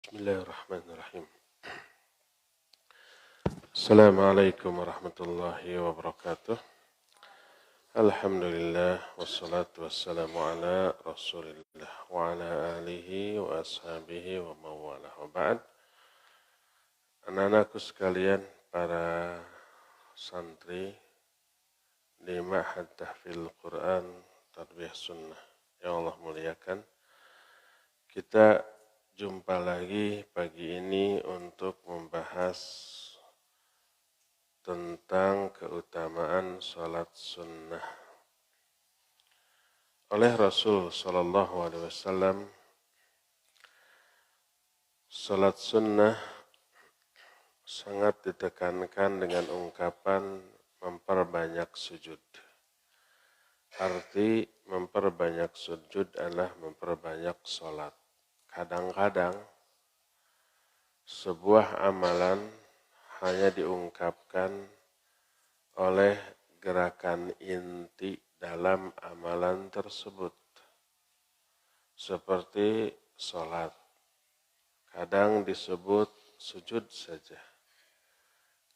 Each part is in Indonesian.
Bismillahirrahmanirrahim. Assalamualaikum warahmatullahi wabarakatuh. Alhamdulillah wassalatu wassalamu ala Rasulillah wa ala alihi wa ashabihi wa mawalah. Wa ba'd. Anak-anakku sekalian, para santri di Ma'had Tahfidz Quran Tarbiyah Sunnah yang Allah muliakan, kita jumpa lagi pagi ini untuk membahas tentang keutamaan salat sunnah. Oleh Rasul Sallallahu Alaihi Wasallam, salat sunnah sangat ditekankan dengan ungkapan memperbanyak sujud. Arti memperbanyak sujud adalah memperbanyak salat. Kadang-kadang sebuah amalan hanya diungkapkan oleh gerakan inti dalam amalan tersebut. Seperti sholat. Kadang disebut sujud saja.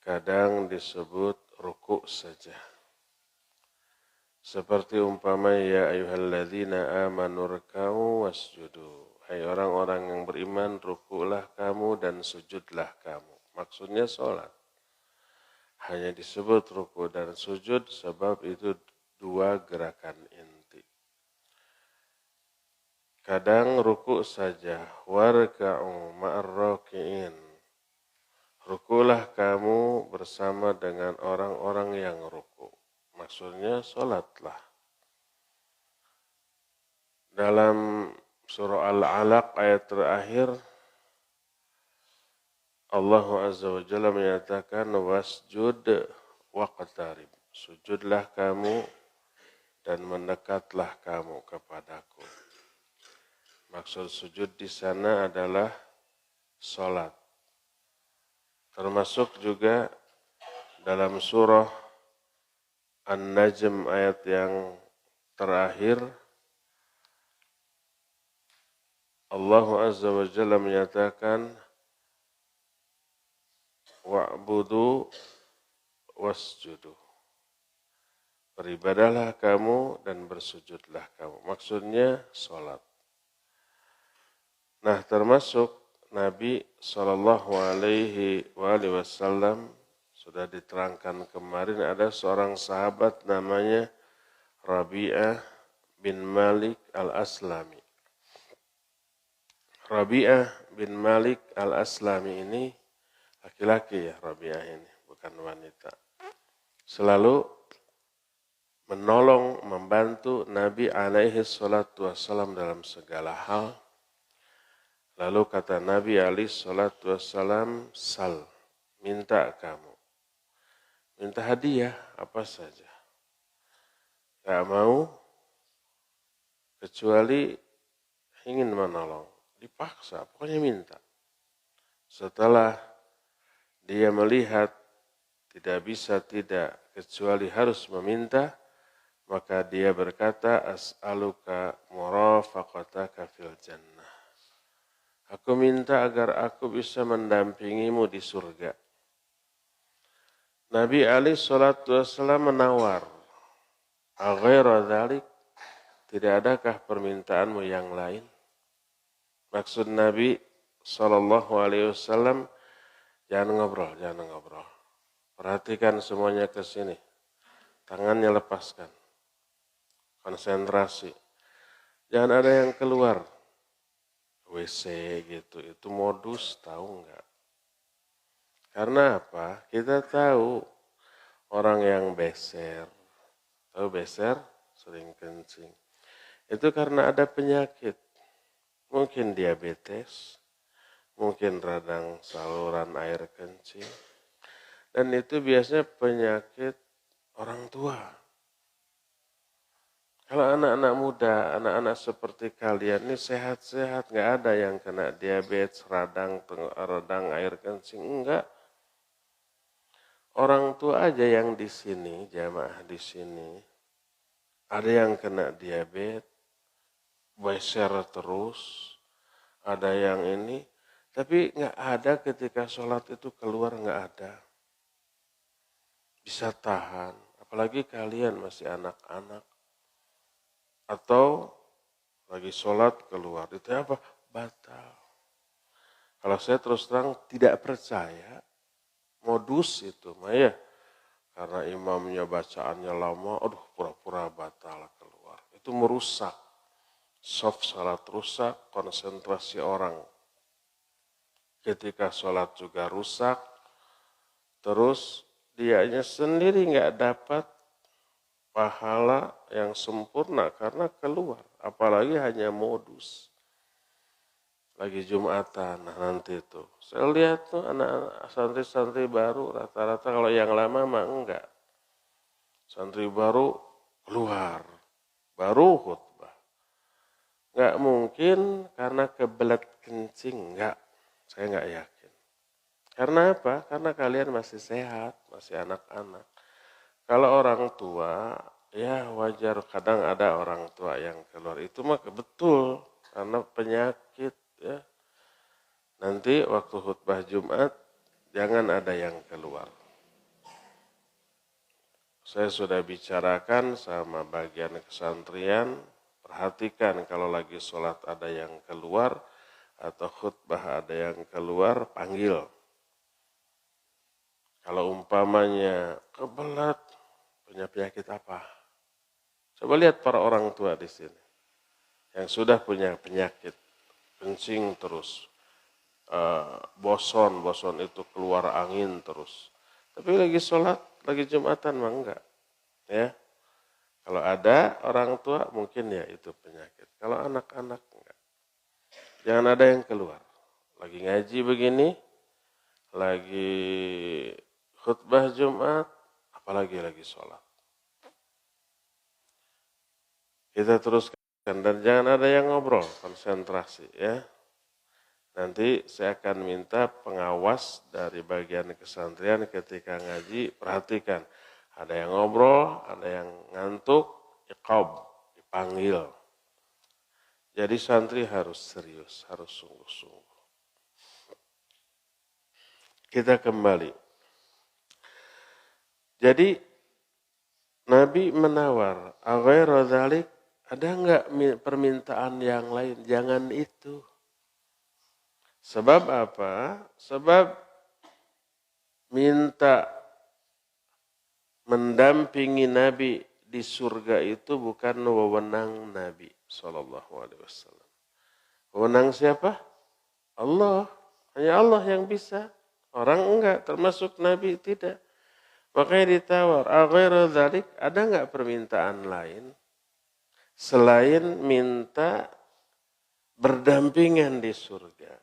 Kadang disebut ruku' saja. Seperti umpama ya ayyuhalladzina amanu ruk'u wasjudu. Hai orang-orang yang beriman, ruku'lah kamu dan sujudlah kamu. Maksudnya sholat. Hanya disebut ruku' dan sujud sebab itu dua gerakan inti. Kadang ruku' saja. Warka'u ma'ar-raki'in. Ruku'lah kamu bersama dengan orang-orang yang ruku'. Maksudnya sholatlah. Dalam surah Al-Alaq ayat terakhir, Allah Azza wa Jalla menyatakan wasjud waqtarib. Sujudlah kamu dan mendekatlah kamu kepadaku. Maksud sujud di sana adalah sholat. Termasuk juga dalam surah An-Najm ayat yang terakhir, Allah Azza wa Jalla menyatakan wa'budu wasjudu. Beribadahlah kamu dan bersujudlah kamu. Maksudnya sholat. Nah, termasuk Nabi Sallallahu Alaihi Wasallam sudah diterangkan kemarin, ada seorang sahabat namanya Rabi'ah bin Malik al-Aslami. Rabi'ah bin Malik al-Aslami ini laki-laki ya, Rabi'ah ini, bukan wanita. Selalu menolong, membantu Nabi alaihi salatu wassalam dalam segala hal. Lalu kata Nabi alaihi salatu wassalam, sal, minta kamu. Minta hadiah apa saja. Gak mau kecuali ingin menolong. Dipaksa, pokoknya minta. Setelah dia melihat tidak bisa tidak kecuali harus meminta, maka dia berkata, as'aluka murafaqataka fil jannah. Aku minta agar aku bisa mendampingimu di surga. Nabi alaihi salatu wassalam menawar, aghaira dzalik, tidak adakah permintaanmu yang lain? Maksud Nabi sallallahu alaihi wasallam, jangan ngobrol. Perhatikan semuanya ke sini. Tangannya lepaskan. Konsentrasi. Jangan ada yang keluar. WC gitu, itu modus, tahu enggak? Karena apa? Kita tahu orang yang beser. Tahu beser? Sering kencing. Itu karena ada penyakit. Mungkin diabetes, mungkin radang saluran air kencing. Dan itu biasanya penyakit orang tua. Kalau anak-anak muda, anak-anak seperti kalian ini sehat-sehat, nggak ada yang kena diabetes, radang air kencing, enggak. Orang tua aja yang di sini, jamaah di sini, ada yang kena diabetes, beser terus, ada yang ini, Tapi nggak ada ketika sholat itu keluar, nggak ada. Bisa tahan, apalagi kalian masih anak-anak. Atau lagi sholat keluar, itu apa? Batal. Kalau saya terus terang tidak percaya modus itu, Maya. Karena imamnya bacaannya lama, aduh pura-pura batal keluar. Itu merusak. Soft salat rusak, konsentrasi orang. Ketika sholat juga rusak, terus dianya sendiri nggak dapat pahala yang sempurna karena keluar. Apalagi hanya modus. Lagi Jumatan, nah nanti itu. Saya lihat tuh anak santri-santri baru rata-rata kalau yang lama mah enggak. Santri baru keluar, baru khutbah. Enggak mungkin karena kebelet kencing, enggak. Saya enggak yakin. Karena apa? Karena kalian masih sehat, masih anak-anak. Kalau orang tua, ya wajar kadang ada orang tua yang keluar. Itu mah betul, karena penyakit. Ya. Nanti waktu khutbah Jumat jangan ada yang keluar. Saya sudah bicarakan sama bagian kesantrian, perhatikan kalau lagi sholat ada yang keluar atau khutbah ada yang keluar, panggil. Kalau umpamanya kebelat, punya penyakit apa? Coba lihat para orang tua di sini yang sudah punya penyakit. Kencing terus, boson itu keluar angin terus. Tapi lagi sholat, lagi Jumatan mah enggak. Ya, kalau ada orang tua mungkin ya itu penyakit. Kalau anak-anak enggak. Jangan ada yang keluar. Lagi ngaji begini, lagi khutbah Jumat, apalagi lagi sholat. Kita teruskan dan jangan ada yang ngobrol, konsentrasi ya. Nanti saya akan minta pengawas dari bagian kesantrian ketika ngaji, perhatikan. Ada yang ngobrol, ada yang ngantuk, iqab, dipanggil. Jadi santri harus serius, harus sungguh-sungguh. Kita kembali. Jadi Nabi menawar, "Aghaira dzalik?" Ada enggak permintaan yang lain? Jangan itu. Sebab apa? Sebab minta mendampingi Nabi di surga itu bukan wewenang Nabi SAW. Wewenang siapa? Allah. Hanya Allah yang bisa. Orang enggak, termasuk Nabi tidak. Makanya ditawar, "Aghaira dzalik?" Ada enggak permintaan lain? Selain minta berdampingan di surga.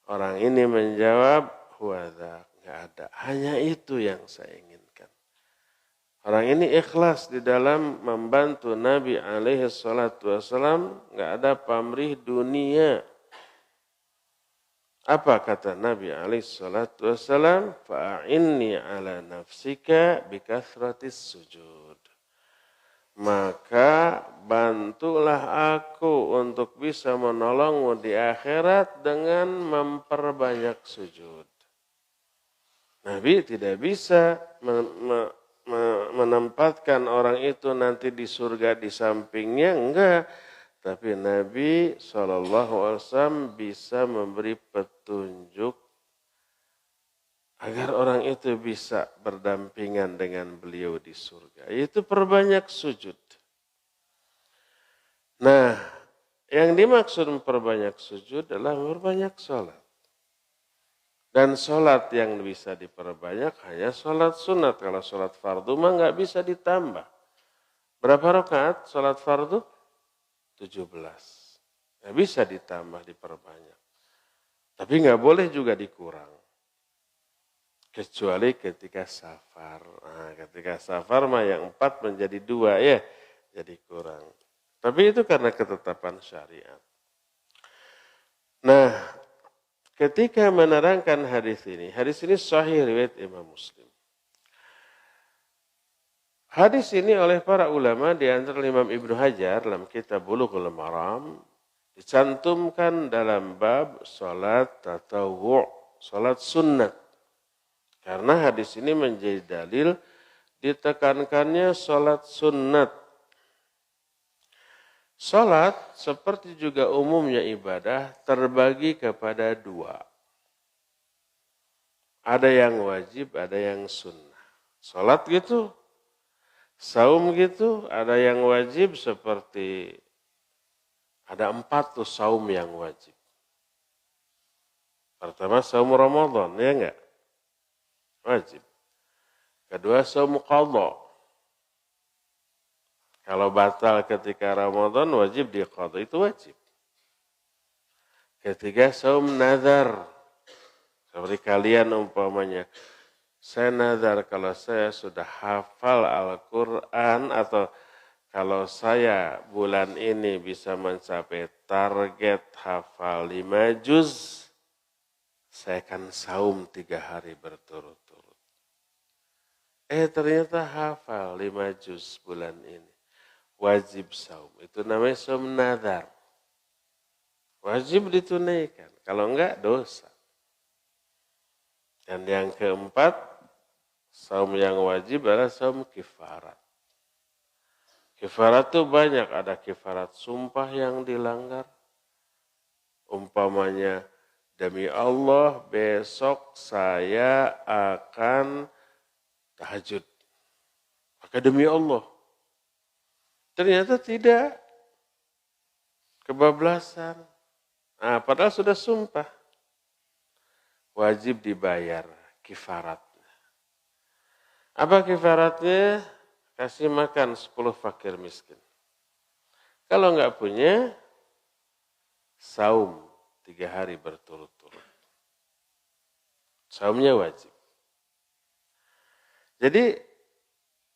Orang ini menjawab, huwadza, enggak ada. Hanya itu yang saya inginkan. Orang ini ikhlas di dalam membantu Nabi alaihi salatu wassalam, enggak ada pamrih dunia. Apa kata Nabi alaihi salatu wassalam? Fa'inni ala nafsika bikathratis sujud. Maka bantulah aku untuk bisa menolongmu di akhirat dengan memperbanyak sujud. Nabi tidak bisa menempatkan orang itu nanti di surga di sampingnya, enggak. Tapi Nabi SAW bisa memberi petunjuk agar orang itu bisa berdampingan dengan beliau di surga. Itu perbanyak sujud. Nah, yang dimaksud memperbanyak sujud adalah memperbanyak sholat. Dan sholat yang bisa diperbanyak hanya sholat sunat. Kalau sholat fardu mah nggak bisa ditambah. Berapa rakaat sholat fardu? 17. Nggak bisa ditambah, diperbanyak. Tapi nggak boleh juga dikurang. Kecuali ketika safar. Nah, ketika safar mah yang 4 menjadi 2 ya, jadi kurang. Tapi itu karena ketetapan syariat. Nah, ketika menerangkan hadis ini sahih riwayat Imam Muslim. Hadis ini oleh para ulama di antara Imam Ibnu Hajar dalam kitab Bulughul Maram dicantumkan dalam bab sholat tatawwu', sholat sunnat. Karena hadis ini menjadi dalil ditekankannya sholat sunnat. Sholat seperti juga umumnya ibadah terbagi kepada dua. Ada yang wajib, ada yang sunnah. Sholat gitu, saum gitu, ada yang wajib seperti ada 4 tuh saum yang wajib. Pertama saum Ramadan, ya enggak? Wajib. Kedua saum qadha. Kalau batal ketika Ramadan wajib diqadha, itu wajib. Ketiga saum nazar. Seperti kalian umpamanya, saya nazar kalau saya sudah hafal Al-Quran atau kalau saya bulan ini bisa mencapai target hafal 5 juz, saya akan saum 3 hari berturut-turut. Ternyata hafal 5 juz bulan ini. Wajib saum. Itu namanya saum nazar. Wajib ditunaikan. Kalau enggak dosa. Dan yang keempat, saum yang wajib adalah saum kifarat. Kifarat itu banyak. Ada kifarat sumpah yang dilanggar. Umpamanya, demi Allah besok saya akan tahajud. Maka demi Allah. Ternyata tidak. Kebablasan. Nah, padahal sudah sumpah. Wajib dibayar kifaratnya. Apa kifaratnya? Kasih makan 10 fakir miskin. Kalau enggak punya, saum 3 hari berturut-turut. Saumnya wajib. Jadi,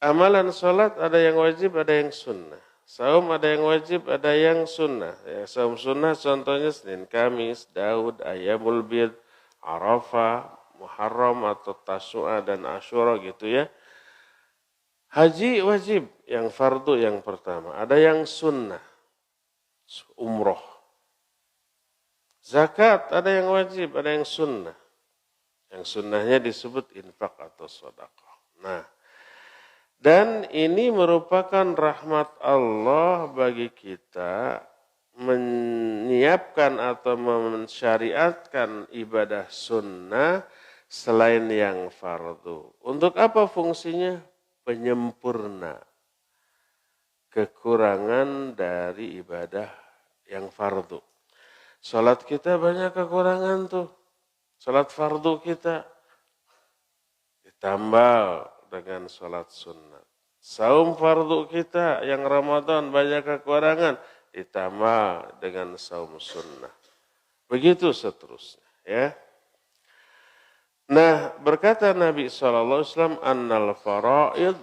amalan sholat ada yang wajib, ada yang sunnah. Saum ada yang wajib, ada yang sunnah. Ya, saum sunnah contohnya Senin, Kamis, Daud, Ayyamul Bid, Arafah, Muharram atau Tasu'a dan Asyura gitu ya. Haji wajib, yang fardu yang pertama. Ada yang sunnah, umroh. Zakat ada yang wajib, ada yang sunnah. Yang sunnahnya disebut infak atau sedekah. Nah, dan ini merupakan rahmat Allah bagi kita menyiapkan atau mensyariatkan ibadah sunnah selain yang fardu. Untuk apa fungsinya? Penyempurna kekurangan dari ibadah yang fardu. Salat kita banyak kekurangan tuh. Salat fardu kita ditambal dengan salat sunnah. Saum fardu kita yang Ramadan banyak kekurangan ditambah dengan saum sunnah. Begitu seterusnya ya. Nah, berkata Nabi SAW, annal faraid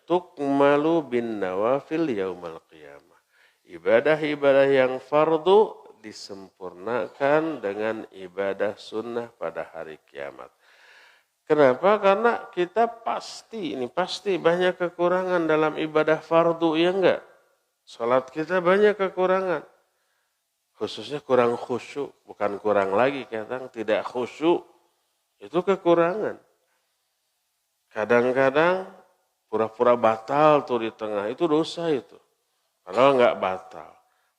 tukmalu bin nawafil yaumal qiyamah. Ibadah-ibadah yang fardu disempurnakan dengan ibadah sunnah pada hari kiamat. Kenapa? Karena kita pasti banyak kekurangan dalam ibadah fardu, ya enggak? Salat kita banyak kekurangan. Khususnya kurang khusyuk, bukan kurang lagi, kadang tidak khusyuk. Itu kekurangan. Kadang-kadang pura-pura batal tuh di tengah, itu dosa itu. Padahal enggak batal.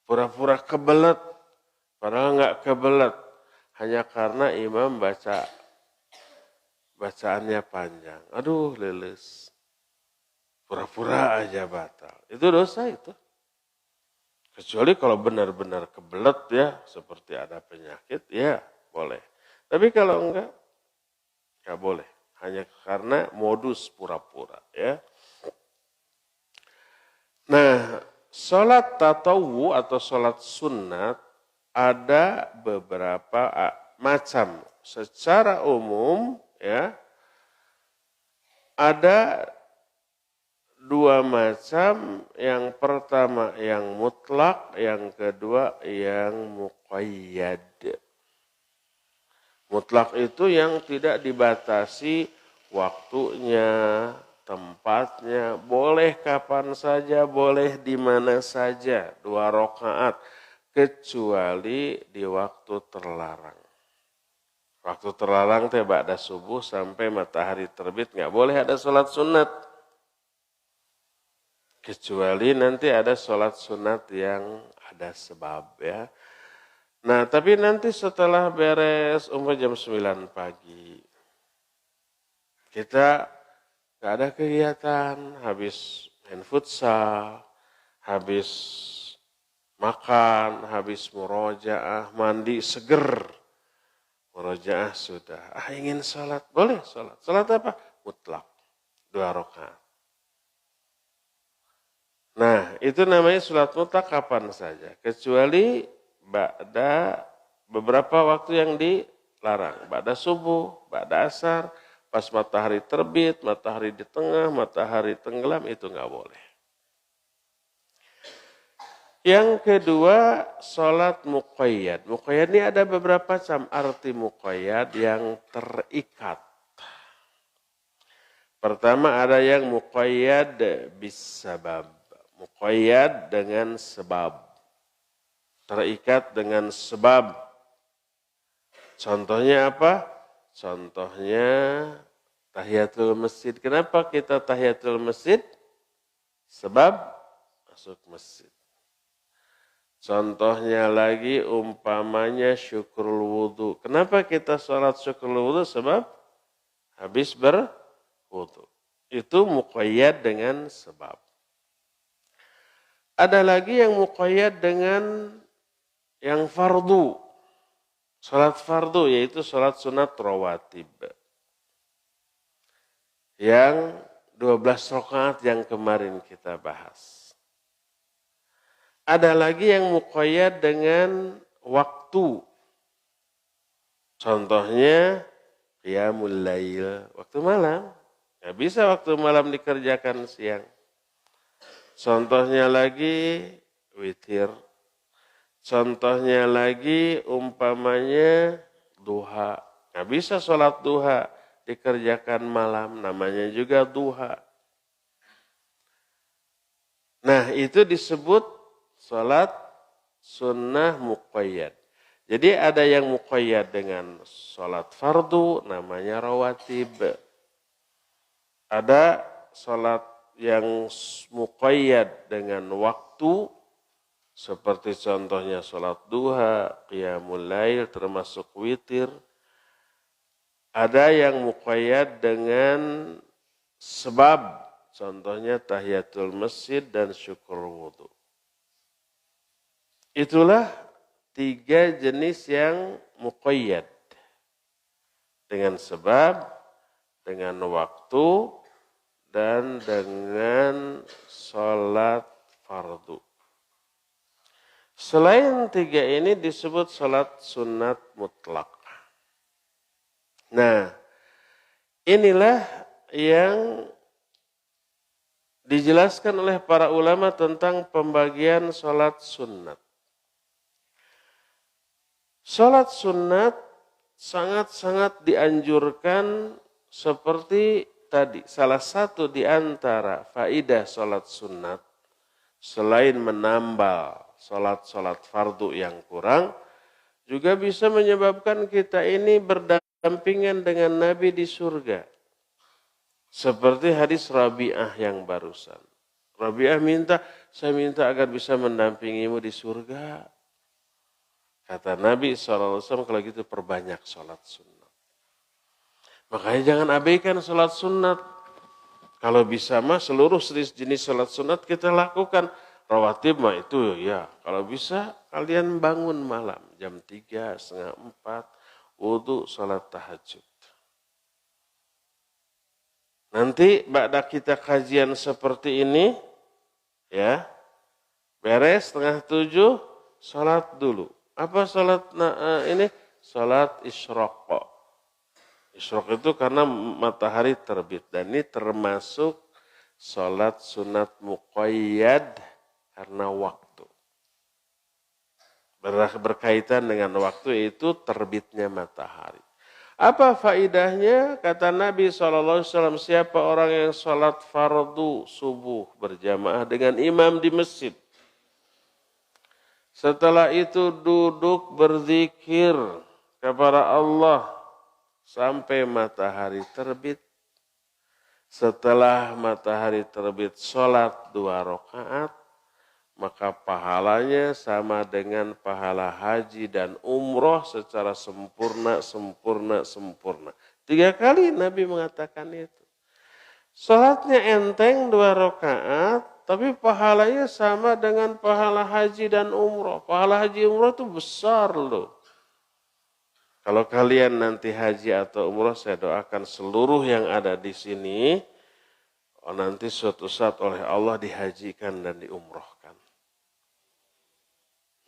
Pura-pura kebelet, padahal enggak kebelet. Hanya karena imam bacaannya panjang. Aduh, leles. Pura-pura aja batal. Itu dosa itu. Kecuali kalau benar-benar kebelet ya, seperti ada penyakit, ya boleh. Tapi kalau enggak boleh. Hanya karena modus pura-pura ya. Nah, sholat tatawwu atau sholat sunat ada beberapa macam. Secara umum ya, ada 2 macam. Yang pertama yang mutlak, yang kedua yang muqayyad. Mutlak itu yang tidak dibatasi waktunya, tempatnya, boleh kapan saja, boleh di mana saja, 2 rakaat. kecuali di waktu terlarang. Waktu terlarang teh ba'da subuh sampai matahari terbit nggak boleh ada sholat sunat. Kecuali nanti ada sholat sunat yang ada sebab ya. Nah tapi nanti setelah beres jam 9 pagi. Kita nggak ada kegiatan, habis main futsal, habis makan, habis murojaah, mandi seger. Murojaah sudah, ingin sholat, boleh sholat. Sholat apa? Mutlak, 2 rakaat. Nah itu namanya sholat mutlak kapan saja. Kecuali ba'da beberapa waktu yang dilarang. Ba'da subuh, ba'da asar, pas matahari terbit, matahari di tengah, matahari tenggelam, itu nggak boleh. Yang kedua, sholat muqayyad. Muqayyad ini ada beberapa macam arti muqayyad yang terikat. Pertama ada yang muqayyad bisabab. Muqayyad dengan sebab. Terikat dengan sebab. Contohnya apa? Contohnya tahiyatul masjid. Kenapa kita tahiyatul masjid? Sebab masuk masjid. Contohnya lagi umpamanya syukrul wudhu. Kenapa kita sholat syukrul wudhu? Sebab habis berwudhu. Itu muqayyad dengan sebab. Ada lagi yang muqayyad dengan yang fardu. Sholat fardu yaitu sholat sunat rawatib. Yang 12 rakaat yang kemarin kita bahas. Ada lagi yang muqayyad dengan waktu. Contohnya qiyamul lail, waktu malam. Nggak bisa waktu malam dikerjakan siang. Contohnya lagi witir. Contohnya lagi umpamanya duha. Nggak bisa sholat duha dikerjakan malam, namanya juga duha. Nah itu disebut sholat sunnah muqayyad. Jadi ada yang muqayyad dengan sholat fardu, namanya rawatib. Ada sholat yang muqayyad dengan waktu, seperti contohnya sholat duha, qiyamul lail, termasuk witir. Ada yang muqayyad dengan sebab, contohnya tahiyatul masjid dan syukur wudhu. Itulah 3 jenis yang muqayyad. Dengan sebab, dengan waktu, dan dengan sholat fardu. Selain 3 ini disebut sholat sunat mutlak. Nah, inilah yang dijelaskan oleh para ulama tentang pembagian sholat sunat. Sholat sunat sangat-sangat dianjurkan seperti tadi. Salah satu di antara faidah sholat sunat, selain menambal sholat-sholat fardu yang kurang, juga bisa menyebabkan kita ini berdampingan dengan Nabi di surga. Seperti hadis Rabi'ah yang barusan. Rabi'ah saya minta agar bisa mendampingimu di surga. Kata Nabi SAW, kalau gitu perbanyak sholat sunat. Makanya jangan abaikan sholat sunat. Kalau bisa mah seluruh jenis sholat sunat kita lakukan. Rawatib mah itu ya. Kalau bisa kalian bangun malam. Jam 3, setengah 4. Wudhu sholat tahajud. Nanti ba'da kita kajian seperti ini. Ya. Beres setengah 7. Sholat dulu. Apa sholat ini? Sholat isyraq. Isyraq itu karena matahari terbit. Dan ini termasuk sholat sunat muqayyad karena waktu. Berkaitan dengan waktu itu terbitnya matahari. Apa faidahnya? Kata Nabi SAW, siapa orang yang sholat fardu subuh berjamaah dengan imam di masjid. Setelah itu duduk berzikir kepada Allah sampai matahari terbit. Setelah matahari terbit sholat 2 rakaat, maka pahalanya sama dengan pahala haji dan umroh secara sempurna. 3 kali Nabi mengatakan itu. Sholatnya enteng 2 rakaat, tapi pahalanya sama dengan pahala haji dan umroh. Pahala haji umroh itu besar loh. Kalau kalian nanti haji atau umroh, saya doakan seluruh yang ada di sini, nanti suatu saat oleh Allah dihajikan dan diumrohkan.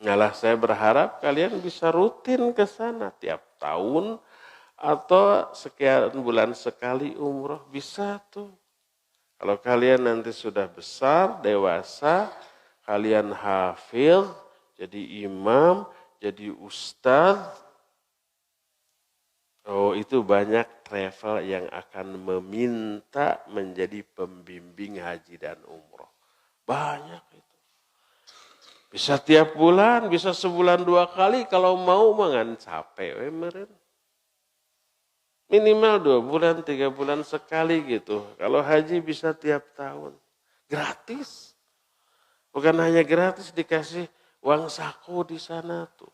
Nah, saya berharap kalian bisa rutin ke sana tiap tahun atau sekian bulan sekali umroh, bisa tuh. Kalau kalian nanti sudah besar, dewasa, kalian hafidh, jadi imam, jadi ustadz, itu banyak travel yang akan meminta menjadi pembimbing haji dan umroh. Banyak itu. Bisa tiap bulan, bisa sebulan 2 kali, kalau mau mangan capek. Minimal 2 bulan, 3 bulan sekali gitu. Kalau haji bisa tiap tahun. Gratis. Bukan hanya gratis, dikasih uang saku di sana tuh.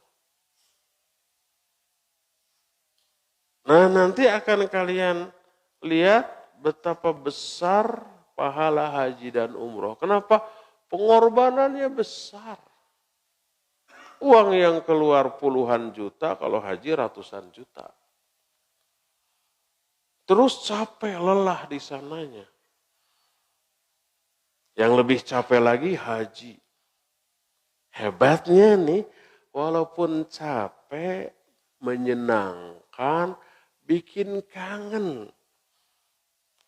Nah, nanti akan kalian lihat betapa besar pahala haji dan umroh. Kenapa? Pengorbanannya besar. Uang yang keluar puluhan juta, kalau haji ratusan juta. Terus capek, lelah di sananya. Yang lebih capek lagi haji. Hebatnya nih, walaupun capek, menyenangkan, bikin kangen.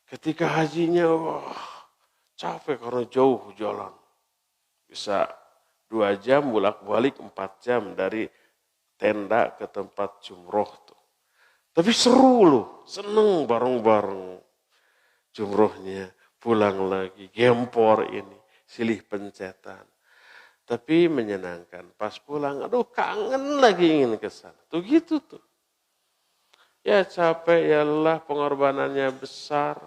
Ketika hajinya, capek karena jauh jalan. Bisa 2 jam, bolak-balik 4 jam dari tenda ke tempat jumroh tuh. Tapi seru loh, seneng bareng-bareng jumrohnya, pulang lagi, gempor ini, silih pencetan. Tapi menyenangkan, pas pulang, aduh kangen lagi ingin ke sana. Tuh gitu tuh. Ya capek, ya lelah, pengorbanannya besar.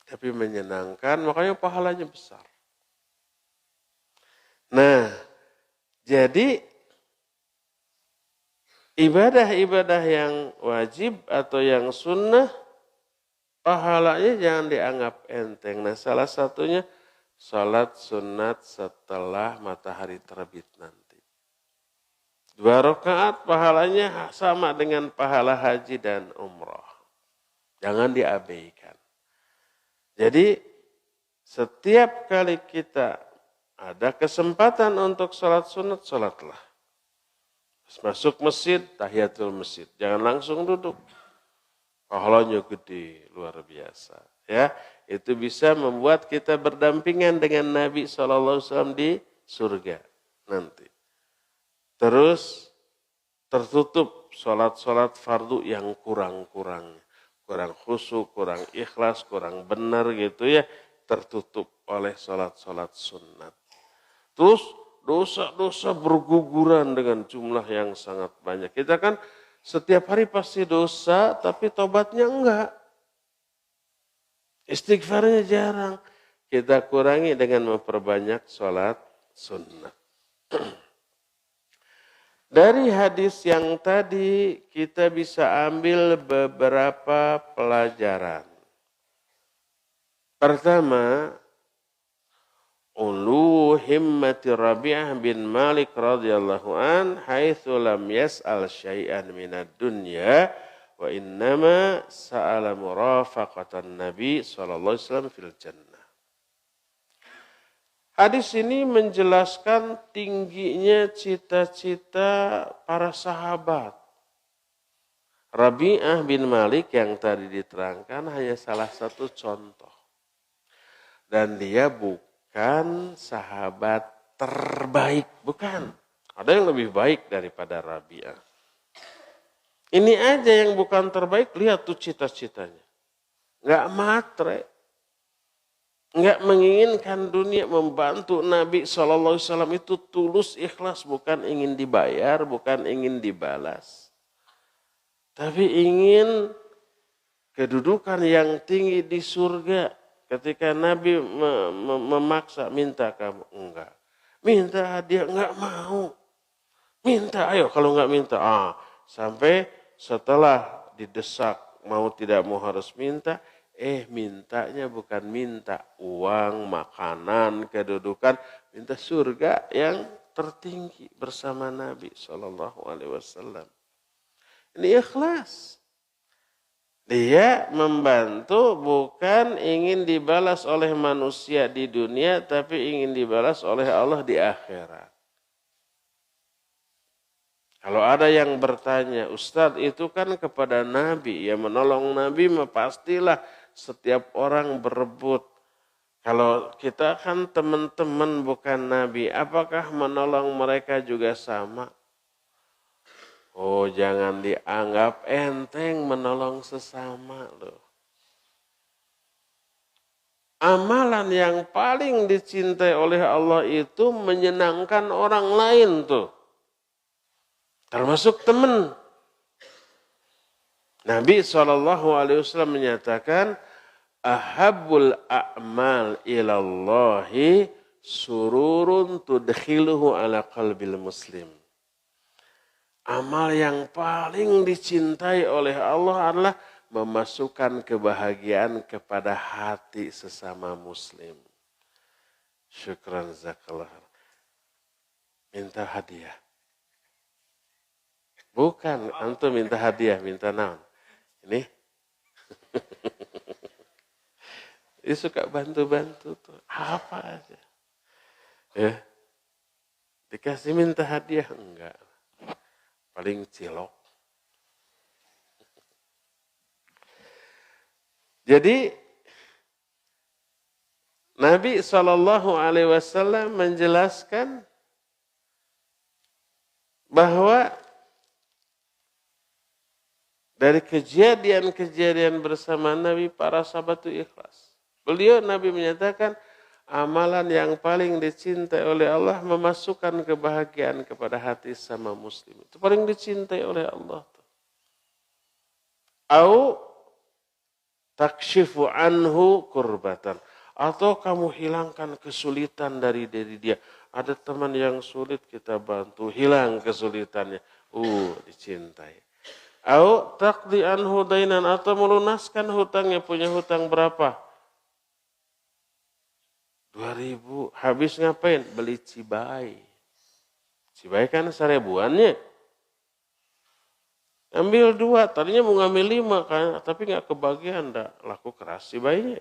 Tapi menyenangkan, makanya pahalanya besar. Nah, jadi ibadah-ibadah yang wajib atau yang sunnah, pahalanya jangan dianggap enteng. Nah, salah satunya salat sunat setelah matahari terbit nanti. 2 rakaat pahalanya sama dengan pahala haji dan umroh. Jangan diabaikan. Jadi setiap kali kita ada kesempatan untuk salat sunat, salatlah. Masuk masjid, tahiyatul masjid. Jangan langsung duduk. Pahalanya gede, luar biasa. Ya, itu bisa membuat kita berdampingan dengan Nabi SAW di surga nanti. Terus tertutup sholat-sholat fardu yang kurang-kurang. Kurang khusyuk, kurang ikhlas, kurang benar gitu ya. Tertutup oleh sholat-sholat sunat. Terus dosa-dosa berguguran dengan jumlah yang sangat banyak. Kita kan setiap hari pasti dosa, tapi tobatnya enggak. Istighfarnya jarang. Kita kurangi dengan memperbanyak sholat sunnah. Dari hadis yang tadi kita bisa ambil beberapa pelajaran. Pertama, ulu himmati Rabi'ah bin Malik radhiyallahu an haitsu lam yas'al syai'an minad dunya wa innama sa'ala murafaqatan Nabi sallallahu alaihi wasallam fil jannah. Hadis ini menjelaskan tingginya cita-cita para sahabat. Rabi'ah bin Malik yang tadi diterangkan hanya salah satu contoh. Dan dia bukan sahabat terbaik, bukan. Ada yang lebih baik daripada Rabi'ah. Ini aja yang bukan terbaik, lihat tuh cita-citanya. Nggak matre. Enggak menginginkan dunia, membantu Nabi SAW itu tulus ikhlas, bukan ingin dibayar, bukan ingin dibalas. Tapi ingin kedudukan yang tinggi di surga. Ketika Nabi memaksa, minta kamu, enggak. Minta hadiah, enggak mau. Minta, ayo kalau enggak minta. Sampai setelah didesak, mau tidak mau harus minta, mintanya bukan minta uang, makanan, kedudukan, minta surga yang tertinggi bersama Nabi SAW. Ini ikhlas. Dia membantu bukan ingin dibalas oleh manusia di dunia, tapi ingin dibalas oleh Allah di akhirat. Kalau ada yang bertanya, Ustadz itu kan kepada Nabi, ya menolong Nabi pastilah setiap orang berebut. Kalau kita kan teman-teman bukan Nabi, apakah menolong mereka juga sama? Oh, jangan dianggap enteng menolong sesama loh. Amalan yang paling dicintai oleh Allah itu menyenangkan orang lain tuh. Termasuk teman. Nabi SAW menyatakan, ahabbul a'mal ilallahi sururun tudkhiluhu ala qalbil muslim. Amal yang paling dicintai oleh Allah adalah memasukkan kebahagiaan kepada hati sesama muslim. Syukran zakallah. Minta hadiah. Bukan, antum minta hadiah, minta naon. Ini. Dia suka bantu-bantu tuh. Apa aja. Ya. Dikasih minta hadiah, enggak. Paling cilok. Jadi Nabi SAW menjelaskan bahwa dari kejadian-kejadian bersama Nabi, para sahabat itu ikhlas. Nabi menyatakan, amalan yang paling dicintai oleh Allah memasukkan kebahagiaan kepada hati sama muslim. Itu paling dicintai oleh Allah. Au takshifu anhu kurbatan. Atau kamu hilangkan kesulitan dari diri dia. Ada teman yang sulit kita bantu, hilang kesulitannya. Dicintai. Au taqdi anhu dainan, atau melunaskan hutangnya, punya hutang berapa? 2.000, habis ngapain? Beli cibai. Cibai kan 1.000-annya. Ambil 2, tadinya mau ngambil 5 kan, tapi nggak kebagian, laku keras cibainya.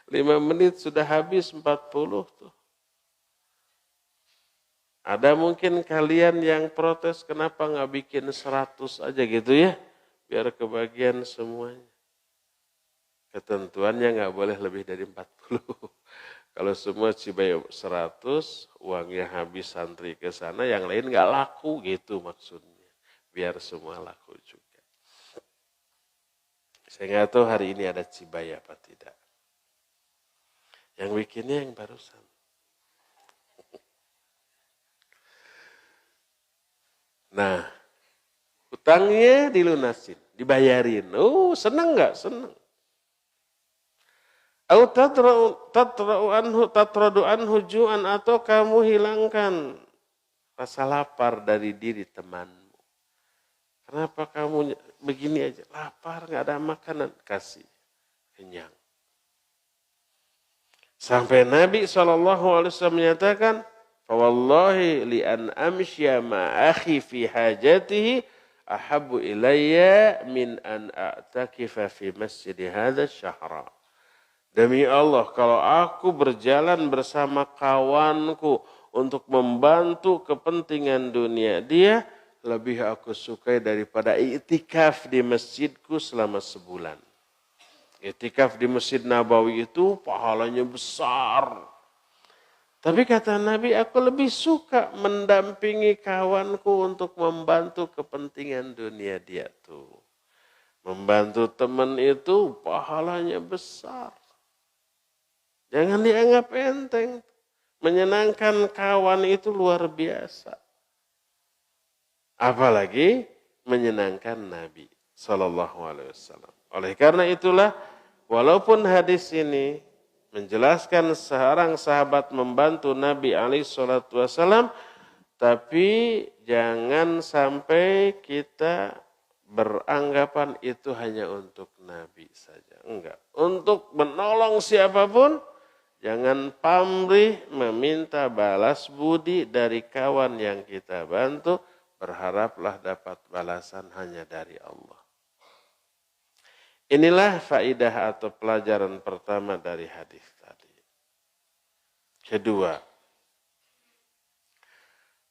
5 menit sudah habis 40 tuh. Ada mungkin kalian yang protes kenapa nggak bikin 100 aja gitu ya, biar kebagian semuanya. Ketentuannya nggak boleh lebih dari 40. Kalau semua cibai 100, uangnya habis santri ke sana, yang lain nggak laku gitu maksudnya. Biar semua laku juga. Saya nggak tahu hari ini ada cibai apa tidak. Yang bikinnya yang barusan. Nah, hutangnya dilunasin, dibayarin. Senang nggak? Senang. Tatradu anhu ju'an, atau kamu hilangkan rasa lapar dari diri temanmu. Kenapa kamu begini aja? Lapar, nggak ada makanan, kasih. Kenyang. Sampai Nabi SAW menyatakan, fawallahi li an amsya ma akhi fi hajatihi ahabbu ilayya min an a'takifa fi masjid hadha syahra. Demi Allah, kalau aku berjalan bersama kawanku untuk membantu kepentingan dunia dia, lebih aku sukai daripada iktikaf di masjidku selama sebulan. Iktikaf di Masjid Nabawi itu pahalanya besar. Tapi kata Nabi, aku lebih suka mendampingi kawanku untuk membantu kepentingan dunia dia tuh. Membantu teman itu pahalanya besar. Jangan dianggap enteng. Menyenangkan kawan itu luar biasa. Apalagi menyenangkan Nabi Sallallahu Alaihi Wasallam. Oleh karena itulah, walaupun hadis ini menjelaskan seorang sahabat membantu Nabi alaihi salatu wasallam, tapi jangan sampai kita beranggapan itu hanya untuk Nabi saja. Enggak. Untuk menolong siapapun, jangan pamrih meminta balas budi dari kawan yang kita bantu, berharaplah dapat balasan hanya dari Allah. Inilah faidah atau pelajaran pertama dari hadis tadi. Kedua,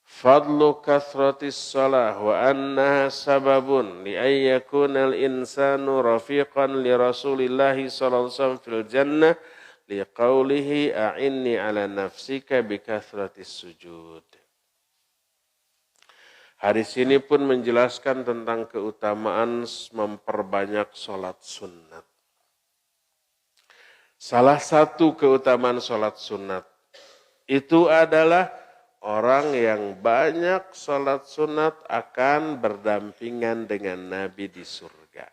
fadlu kasratis shalah wa annaha sababun li ayyakuna al-insanu rafiqan li Rasulillah sallallahu alaihi wasallam fil jannah li qawlihi a'inni ala nafsika bi kasratis sujud. Hadis ini pun menjelaskan tentang keutamaan memperbanyak sholat sunat. Salah satu keutamaan sholat sunat itu adalah orang yang banyak sholat sunat akan berdampingan dengan Nabi di surga.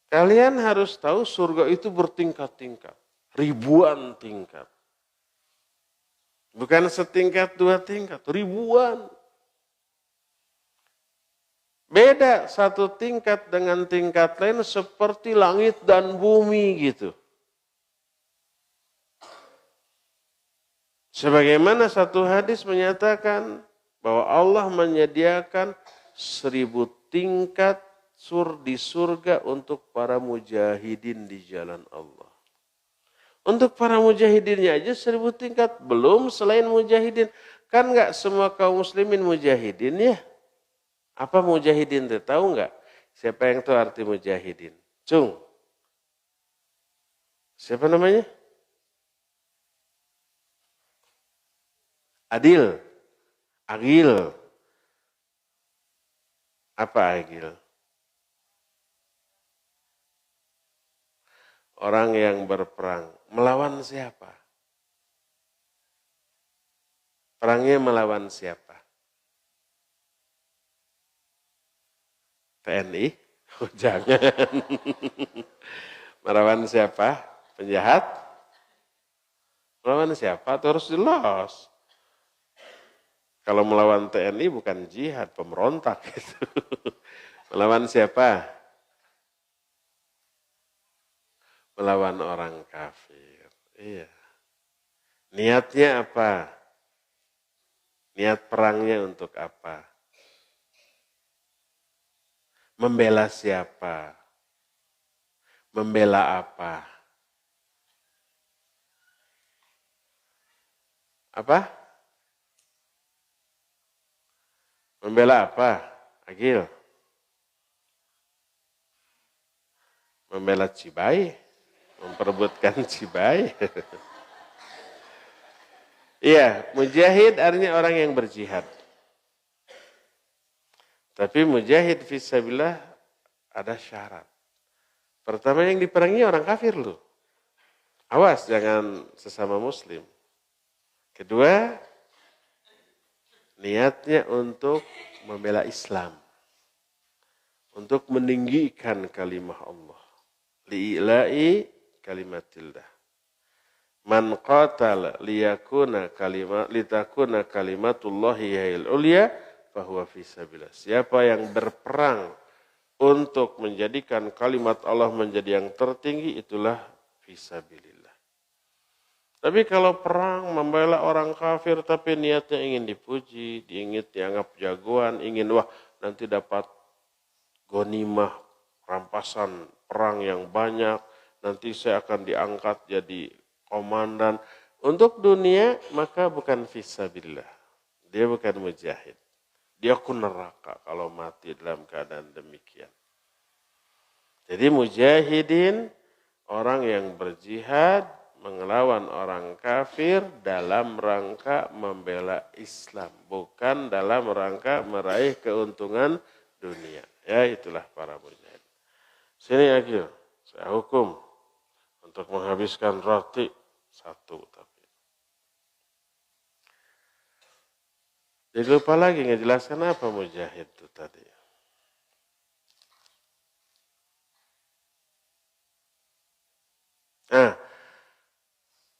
Kalian harus tahu surga itu bertingkat-tingkat, ribuan tingkat. Bukan setingkat, dua tingkat, ribuan. Beda satu tingkat dengan tingkat lain seperti langit dan bumi gitu. Sebagaimana satu hadis menyatakan bahwa Allah menyediakan 1000 tingkat di surga untuk para mujahidin di jalan Allah. Untuk para mujahidinnya aja 1000 tingkat, belum selain mujahidin. Kan enggak semua kaum muslimin mujahidin ya. Apa mujahidin itu? Tahu enggak? Siapa yang tahu arti mujahidin? Cung. Siapa namanya? Adil. Agil. Apa agil? Orang yang berperang. Melawan siapa? Perangnya melawan siapa? TNI? Oh, jangan. Melawan siapa? Penjahat? Melawan siapa? Itu harus jelas. Kalau melawan TNI bukan jihad, pemberontak itu. Melawan siapa? Melawan orang kafir. Iya. Niatnya apa? Niat perangnya untuk apa? Membela siapa? Membela apa? Apa? Membela apa? Agil. Membela Cibai. Memperebutkan Cibai. Iya, mujahid artinya orang yang berjihad. Tapi mujahid fisabilillah ada syarat. Pertama yang diperangi orang kafir loh. Awas jangan sesama muslim. Kedua, niatnya untuk membela Islam. Untuk meninggikan kalimah Allah. Li'ila'i kalimatillah. Man qatal litakuna kalimatullahi hiyal ulya fahuwa fisabilillah. Siapa yang berperang untuk menjadikan kalimat Allah menjadi yang tertinggi, itulah fisabilillah. Tapi kalau perang membela orang kafir tapi niatnya ingin dipuji, ingin dianggap jagoan, ingin nanti dapat ghanimah, rampasan perang yang banyak, nanti saya akan diangkat jadi komandan. Untuk dunia maka bukan fisabilillah. Dia bukan mujahid. Dia ku neraka kalau mati dalam keadaan demikian. Jadi mujahidin orang yang berjihad melawan orang kafir dalam rangka membela Islam, bukan dalam rangka meraih keuntungan dunia. Ya, itulah para mujahid. Sini Agil, saya hukum untuk menghabiskan roti satu tapi. Jadi lupa lagi ngejelaskan apa mujahid itu tadi. Nah,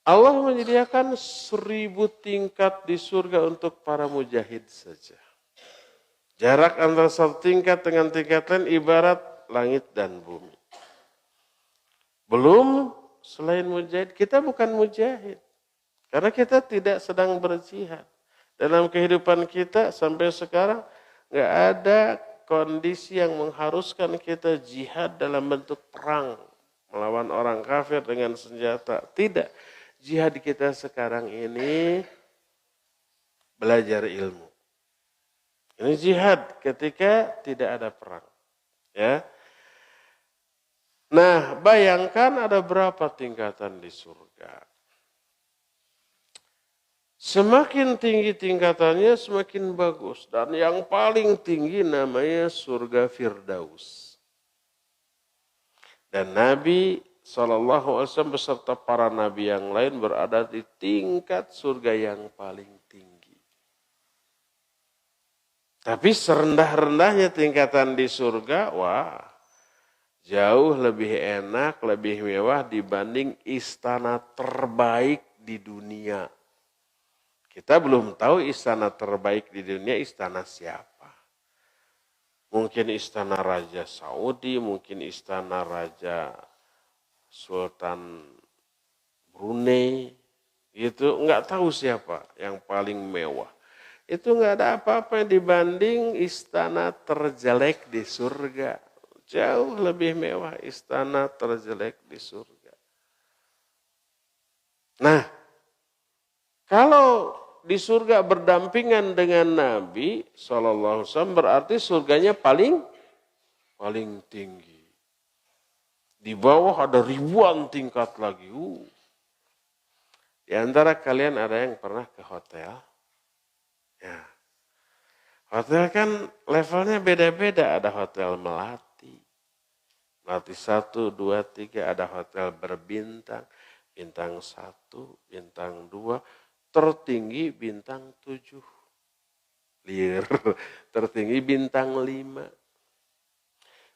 Allah menyediakan 1000 tingkat di surga untuk para mujahid saja. Jarak antara satu tingkat dengan tingkat lain ibarat langit dan bumi. Belum selain mujahid, kita bukan mujahid. Karena kita tidak sedang berjihad. Dalam kehidupan kita sampai sekarang nggak ada kondisi yang mengharuskan kita jihad dalam bentuk perang. Melawan orang kafir dengan senjata. Tidak. Jihad kita sekarang ini belajar ilmu. Ini jihad ketika tidak ada perang. Ya. Nah, bayangkan ada berapa tingkatan di surga. Semakin tinggi tingkatannya semakin bagus. Dan yang paling tinggi namanya surga Firdaus. Dan Nabi SAW beserta para nabi yang lain berada di tingkat surga yang paling tinggi. Tapi serendah-rendahnya tingkatan di surga, wah jauh lebih enak, lebih mewah dibanding istana terbaik di dunia. Kita belum tahu istana terbaik di dunia istana siapa. Mungkin istana Raja Saudi, mungkin istana Raja Sultan Brunei, gitu nggak tahu siapa yang paling mewah. Itu nggak ada apa-apa dibanding istana terjelek di surga. Jauh lebih mewah istana terjelek di surga. Nah, kalau di surga berdampingan dengan Nabi SAW berarti surganya paling tinggi. Di bawah ada ribuan tingkat lagi. Di antara kalian ada yang pernah ke hotel? Ya. Hotel kan levelnya beda-beda. Ada hotel Melati. Melati 1, 2, 3. Ada hotel berbintang. Bintang 1, bintang 2. Tertinggi bintang 7. Tertinggi bintang 5.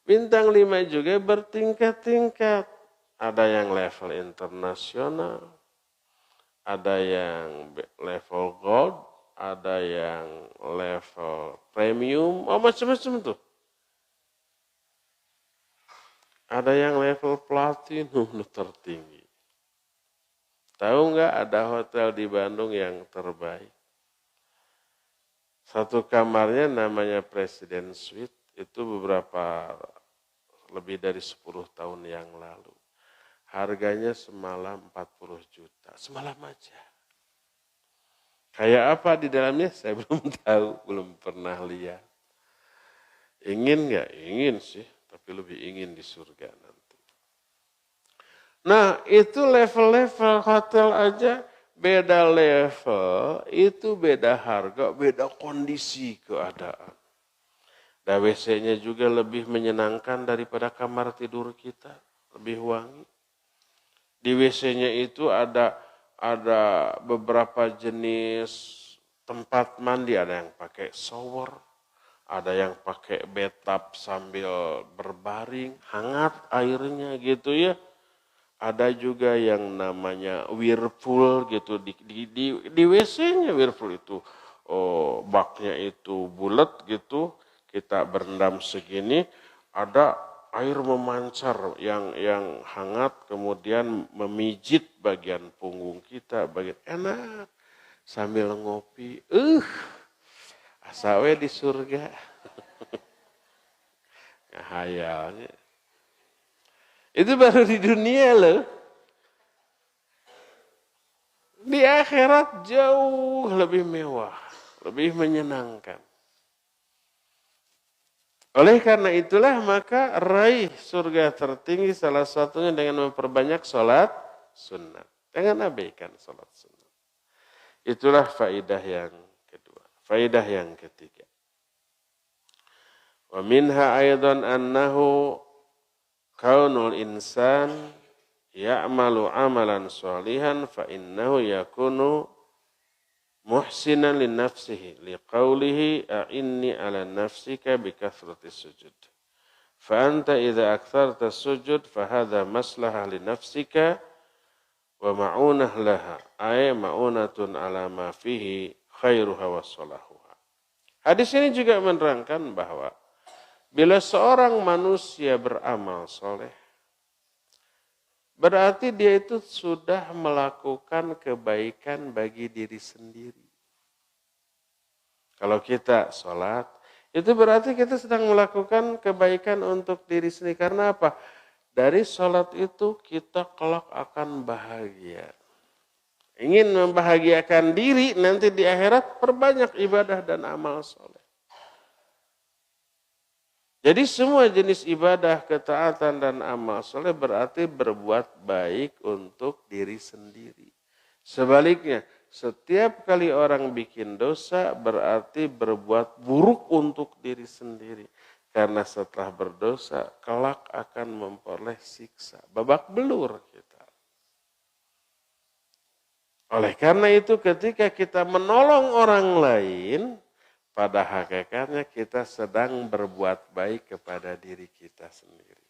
Bintang 5 juga bertingkat-tingkat. Ada yang level internasional. Ada yang level gold. Ada yang level premium, macam-macam tuh. Ada yang level platinum tertinggi. Tahu nggak ada hotel di Bandung yang terbaik? Satu kamarnya namanya Presiden Suite, itu beberapa lebih dari 10 tahun yang lalu. Harganya semalam 40 juta, semalam aja. Kayak apa di dalamnya saya belum tahu, belum pernah lihat. Ingin nggak? Ingin sih, tapi lebih ingin di surga nanti. Nah itu level-level hotel aja beda level, itu beda harga, beda kondisi keadaan. Dan WC-nya juga lebih menyenangkan daripada kamar tidur kita, lebih wangi. Di WC-nya itu ada beberapa jenis tempat mandi, ada yang pakai shower, ada yang pakai bathtub sambil berbaring, hangat airnya gitu ya. Ada juga yang namanya whirlpool gitu, di WC-nya whirlpool itu, baknya itu bulat gitu, kita berendam segini, ada air memancar yang hangat kemudian memijit bagian punggung kita, bagian enak sambil ngopi. Asawe di surga. Hayalnya. Itu baru di dunia loh. Di akhirat jauh lebih mewah, lebih menyenangkan. Oleh karena itulah maka raih surga tertinggi salah satunya dengan memperbanyak sholat sunnah. Jangan abaikan sholat sunnah. Itulah faidah yang kedua. Faidah yang ketiga. Wa minha aydan annahu kaunul insan ya'malu amalan sholihan fa innahu yakunu muhsinan li nafsihi liqaulihi a'inni ala nafsika bi kathrati sujud. Fa anta idza aktharta sujud fa hadha maslahah li nafsika wa ma'unah laha ay ma'unatun ala ma fihi khairuha wa salahuha. Hadis ini juga menerangkan bahwa bila seorang manusia beramal soleh, berarti dia itu sudah melakukan kebaikan bagi diri sendiri. Kalau kita sholat, itu berarti kita sedang melakukan kebaikan untuk diri sendiri. Karena apa? Dari sholat itu kita kelak akan bahagia. Ingin membahagiakan diri nanti di akhirat, perbanyak ibadah dan amal soleh. Jadi semua jenis ibadah, ketaatan dan amal soleh berarti berbuat baik untuk diri sendiri. Sebaliknya, setiap kali orang bikin dosa berarti berbuat buruk untuk diri sendiri. Karena setelah berdosa, kelak akan memperoleh siksa. Babak belur kita. Oleh karena itu ketika kita menolong orang lain, pada hakikatnya kita sedang berbuat baik kepada diri kita sendiri.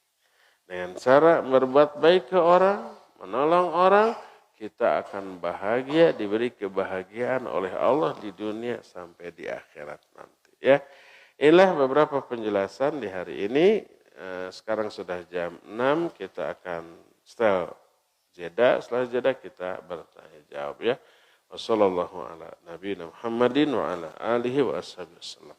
Dengan cara berbuat baik ke orang, menolong orang, kita akan bahagia, diberi kebahagiaan oleh Allah di dunia sampai di akhirat nanti. Ya. Inilah beberapa penjelasan di hari ini. Sekarang sudah jam 6, kita akan setelah jeda kita bertanya jawab ya. Wassallallahu ala nabiyina Muhammadin wa ala alihi wa ashabihi wasallam.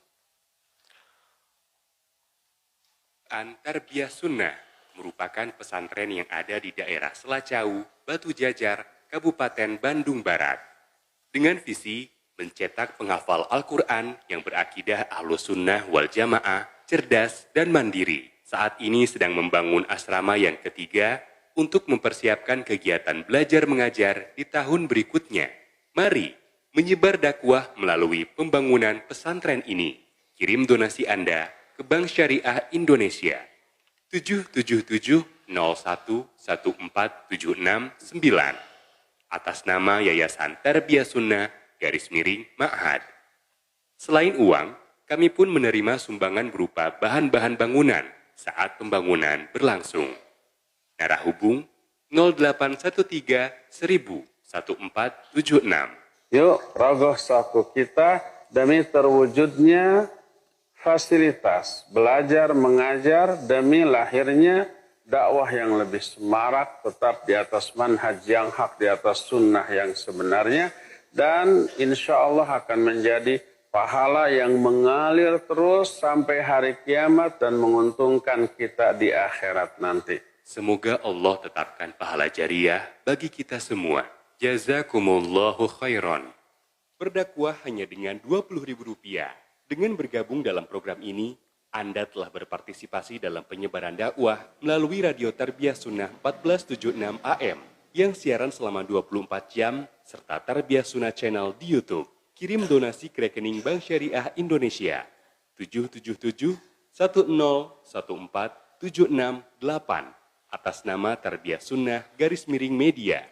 Tarbiyah Sunnah merupakan pesantren yang ada di daerah Selacau, Batu Jajar, Kabupaten Bandung Barat. Dengan visi mencetak penghafal Al-Quran yang berakidah Ahlus Sunnah wal Jamaah, cerdas dan mandiri. Saat ini sedang membangun asrama yang ketiga untuk mempersiapkan kegiatan belajar mengajar di tahun berikutnya. Mari menyebar dakwah melalui pembangunan pesantren ini. Kirim donasi Anda ke Bank Syariah Indonesia 777011476 atas nama Yayasan Tarbiyah Sunnah _Ma'had. Selain uang, kami pun menerima sumbangan berupa bahan-bahan bangunan saat pembangunan berlangsung. Narah hubung 0813 1000 1476. Yuk, rogoh saku kita demi terwujudnya fasilitas belajar mengajar demi lahirnya dakwah yang lebih semarak tetap di atas manhaj yang hak, di atas sunnah yang sebenarnya, dan insya Allah akan menjadi pahala yang mengalir terus sampai hari kiamat dan menguntungkan kita di akhirat nanti. Semoga Allah tetapkan pahala jariah bagi kita semua. Jazakumullahu khairan. Berdakwah hanya dengan Rp20.000. Dengan bergabung dalam program ini, Anda telah berpartisipasi dalam penyebaran dakwah melalui Radio Tarbiyah Sunnah 1476 AM yang siaran selama 24 jam serta Tarbiyah Sunnah Channel di YouTube. Kirim donasi ke rekening Bank Syariah Indonesia 777-1014-768 atas nama Tarbiyah Sunnah _Media.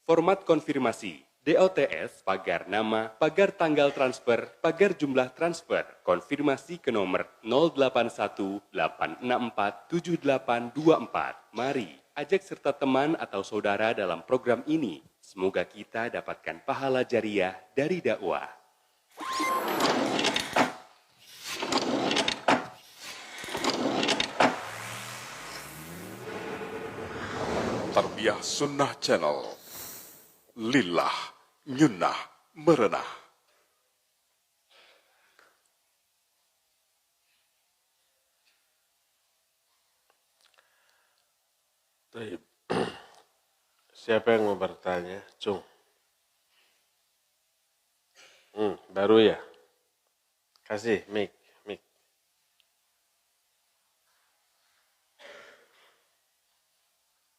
Format konfirmasi DOTS, pagar nama, pagar tanggal transfer, pagar jumlah transfer, konfirmasi ke nomor 0818647824. Mari ajak serta teman atau saudara dalam program ini. Semoga kita dapatkan pahala jariah dari dakwah. Tarbiyah Sunnah Channel. Lillah, nyunnah, merenah. Siapa yang mau bertanya? Cung. Baru ya? Kasih mic.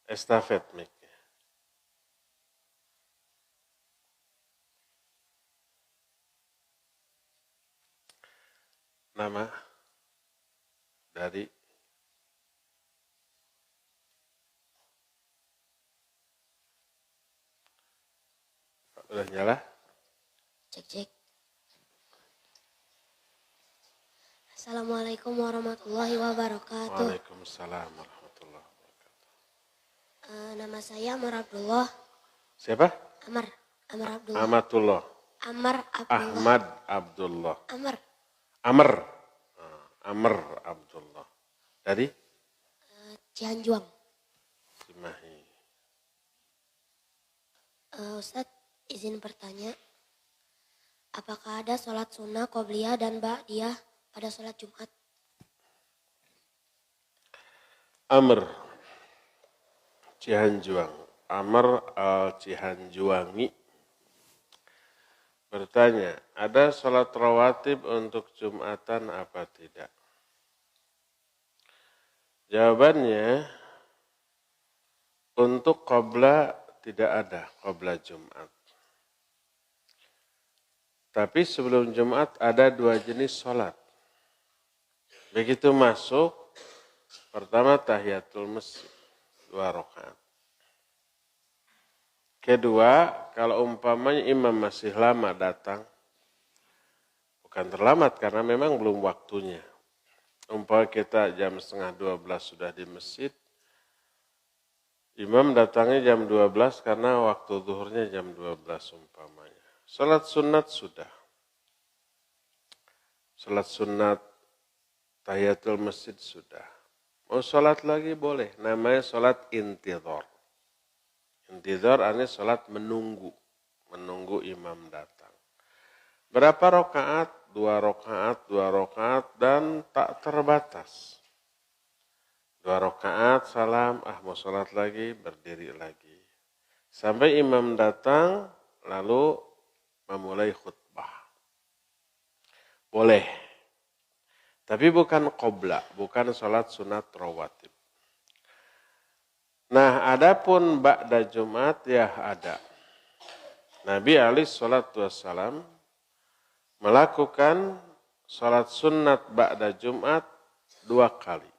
Estafet mic. Nama dari Udah nyala? Cek. Assalamualaikum warahmatullahi wabarakatuh. Waalaikumsalam warahmatullahi wabarakatuh. Nama saya Amar Abdullah. Siapa? Amar Abdullah. Amatullah. Amar Abdullah. Ahmad Abdullah. Amar. Amr Abdullah. Dari? Cianjuang. Cimahi. Ustadz, izin bertanya. Apakah ada sholat sunnah, qobliyah, dan ba'diyah pada sholat Jumat? Amr Cihanjuang. Amr al-Cihanjuangi bertanya, ada sholat rawatib untuk Jumatan apa tidak? Jawabannya, untuk qobla tidak ada qobla Jumat. Tapi sebelum Jumat ada dua jenis sholat. Begitu masuk, pertama tahiyatul masjid, 2 rakaat. Kedua, kalau umpamanya imam masih lama datang, bukan terlambat karena memang belum waktunya. Umpamanya kita jam 11:30 sudah di masjid, imam datangnya jam 12 karena waktu zuhurnya jam 12 umpamanya. Salat sunat sudah. Salat sunat tahiyatul masjid sudah. Mau salat lagi boleh, namanya salat intidhar. Intidhar artinya salat menunggu imam datang. Berapa rakaat? 2 rakaat, 2 rakaat dan tak terbatas. 2 rakaat salam, mau salat lagi, berdiri lagi. Sampai imam datang, lalu memulai khutbah. Boleh. Tapi bukan qobla, bukan salat sunat rawatib. Nah, adapun ba'da Jumat ya ada. Nabi alaihi salatu wassalam melakukan salat sunat ba'da Jumat 2 kali.